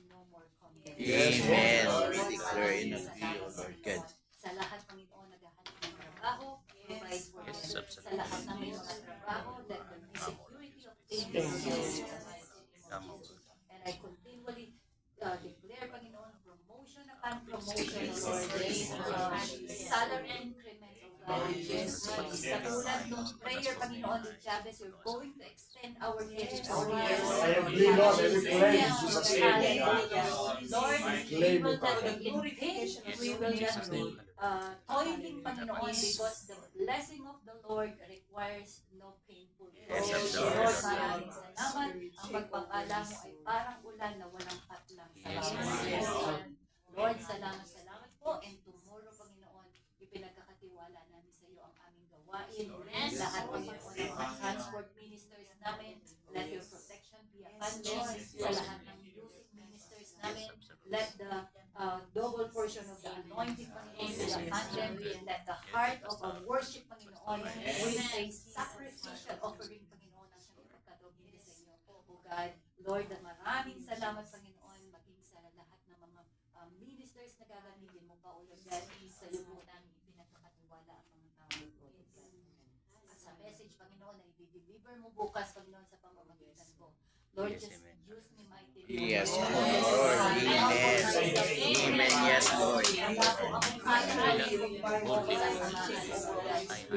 no more condemnation. Amen. Lord, We declare in the salamat, field, Lord Panginoon. God. Sa lahat, Panginoon, naghahanap ng trabaho, provide for them. Sa lahat ng may mga trabaho, let there be security of things. And I continually declare, Panginoon, promotion upon promotion, Lord. Salary increment, O God. Katulad ng prayer, Panginoon, ni Jabez, you're going to extend our years. I agree, Lord. I declare in Jesus' name. Lord, we will not be in pain. We will not be toiling, Panginoon, because the blessing of the Lord requires no painful toil. Lord, maraming salamat. Ang pagpapala mo ay parang ulan na walang patlang. Salamat. Lord, salamat po. And tomorrow, Panginoon, ipinagkakatiwala namin sa iyo ang aming gawain. Lahat, Panginoon, ng mga transport ministers namin, let your protection be upon them. Sa lahat ng music ministers namin, let the double portion of the anointing, Panginoon, be upon them. Let the heart of our worship, Panginoon, with a sacrificial offering, Panginoon, ang siyang ipagkadobili sa inyo. O God, Lord, maraming salamat, Panginoon, maging sa lahat ng mga ministers na gagamitin mo pa, O Lord God, sa iyo po namin ipinagkakatiwala ang mga tao, O Lord God. At sa message, Panginoon, na i-deliver mo bukas, Panginoon, sa pamamagitan ko. Lord, just use me mightily. Yes, Lord. Amen. Amen. Yes, Lord.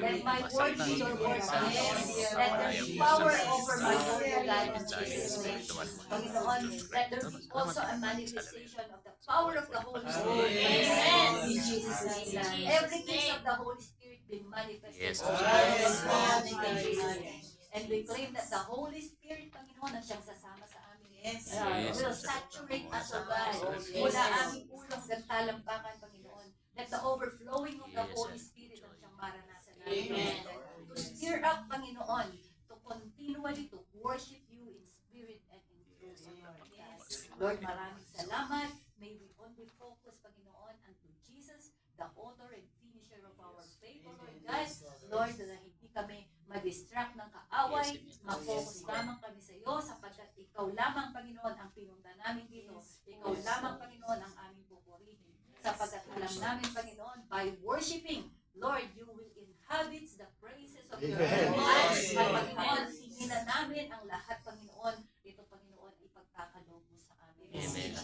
Let my word be your word. Let there be power over my word, O God, in Jesus' name. Panginoon, let there be also a manifestation of the power of the Holy Spirit. Amen. In Jesus' name. Every gift of the Holy Spirit be manifested. Yes, In Jesus' name. And we claim that the Holy Spirit, Panginoon, ang siyang sasama sa amin. Will saturate us, O God. Mula aming ulo hanggang talampakan, Panginoon. Let the overflowing of the Holy Spirit ang siyang maranasan namin. To stir up, Panginoon, to continually to worship you in spirit and in truth, Lord, maraming salamat. May we only focus, Panginoon, unto Jesus, the author and finisher of our faith, O Lord God. Lord, na hindi kami ma-distract ng kaaway, ma-focus lamang kami sa iyo sapagkat ikaw lamang, Panginoon, ang pinunta namin dito Sapagkat alam namin, Panginoon, by worshiping, Lord, you will inhabit the praises of your Amen. name. At Panginoon, hingin namin ang lahat, Panginoon. Ito, Panginoon, ipagkakaloob mo sa amin. Amen.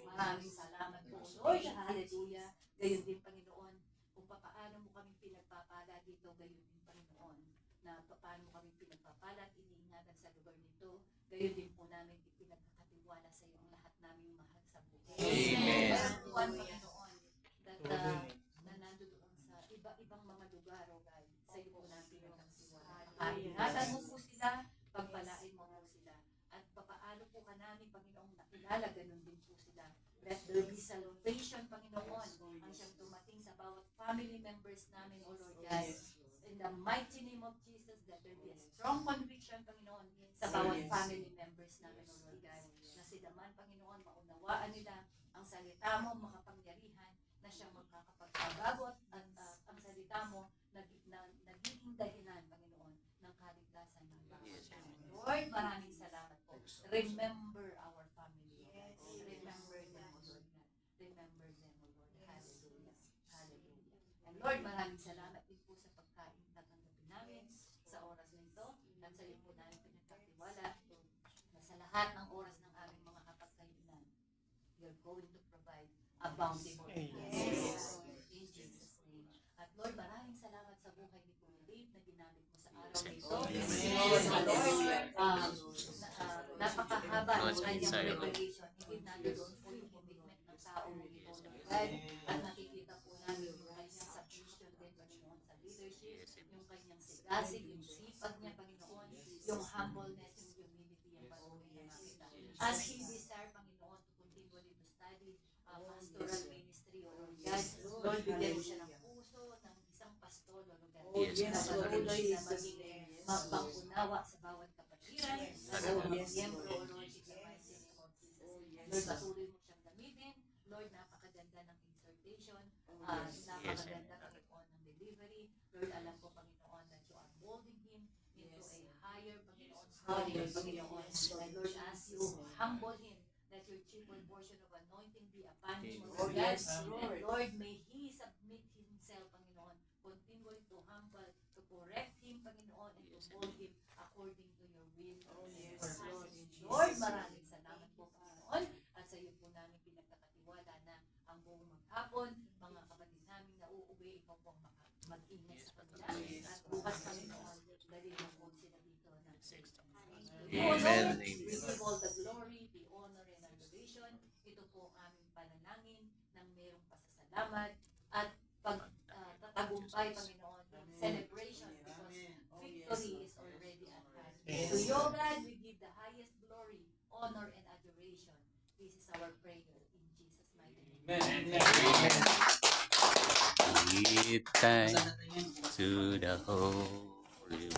Maraming salamat po, Lord. Hallelujah. Gayon din, Panginoon, kung paano mo kami pinagpapala dito, gayon din, Panginoon, na paano mo kami pinagpapala at iniingatan sa lugar nito. Gayon din po namin ipinagkakatiwala sa iyo ang lahat namin mahal sa buhay. Amen. One, Panginoon, that na nandoon sa iba-ibang mga lugar, O God, sa iyo po namin pinagkakatiwala. Ingatan mo po sila, pagpalain mo po sila. At papaano po ka namin, Panginoong nakilala, ganun din po sila. Let there be salvation, Panginoon, ang siyang dumating sa bawat family members namin, O Lord God. In the mighty name of Jesus, let there be a strong conviction, Panginoon, sa bawat family members namin, O Lord God. Na sila man, Panginoon, maunawaan nila ang salita mo, makapangyarihan, na siyang magkakapagpabago at ang salita mo nagiging dahilan, Panginoon, ng kaligtasan ng bawat tao. Lord, maraming salamat po. Remember our family. Remember them, O Lord God. Remember them, O Lord. Hallelujah. Hallelujah. And Lord, maraming salamat din po sa pagkain na tanggapin namin sa oras na ito. At sa iyo po namin pinagkatiwala na sa lahat ng oras ng aming mga kapagkainan, you're going to provide a bountiful in Jesus' name. At Lord, maraming salamat sa buhay ni Kuya Dave na ginamit mo sa araw na ito. Lord, napakahaba ng kanyang revelation. Hindi natin doon po yung commitment ng tao mo ito, Lord God. At nakikita po namin yung kanyang submission din, Panginoon, sa leadership, yung kanyang sigasig, yung sipag niya, Panginoon, yung humbleness, yung humility, yung patuloy na nakita. As he desire, Panginoon, to continually to study pastoral ministry, O Lord God. Lord, bigyan mo siya ng puso, ng isang pastor, O Lord God. Na patuloy na maging mapang-unawa sa bawat kapatiran, at sa mga miyembro, O Lord, in the mighty name of Jesus. Lord, patuloy mo siyang gamitin. Lord, napakaganda ng exhortation, napakaganda, Panginoon, ng delivery. Lord, alam ko, Panginoon, that you are molding him into a higher, Panginoon, calling, Panginoon. And Lord, as you humble him, let your triple portion of anointing be upon him, O Lord God. And Lord, may he submit himself, Panginoon, continually to humble, to correct him, Panginoon, and to mold him according to your will. Lord, maraming salamat po, Panginoon. At sa iyo po namin pinagkakatiwala na ang buong maghapon, mga kapatid namin na uuwi, ikaw po mag-ingat sa kanila. At bukas, Panginoon, dali mo po sila dito ng Amen. We give all the glory, the honor, and adoration. Ito po ang aming panalangin ng mayroong pasasalamat at pagtatagumpay, Panginoon, celebration, because victory is already at hand. To you, God, we give the highest glory, honor, and adoration. This is our prayer in Jesus' mighty name. Give thanks to the Holy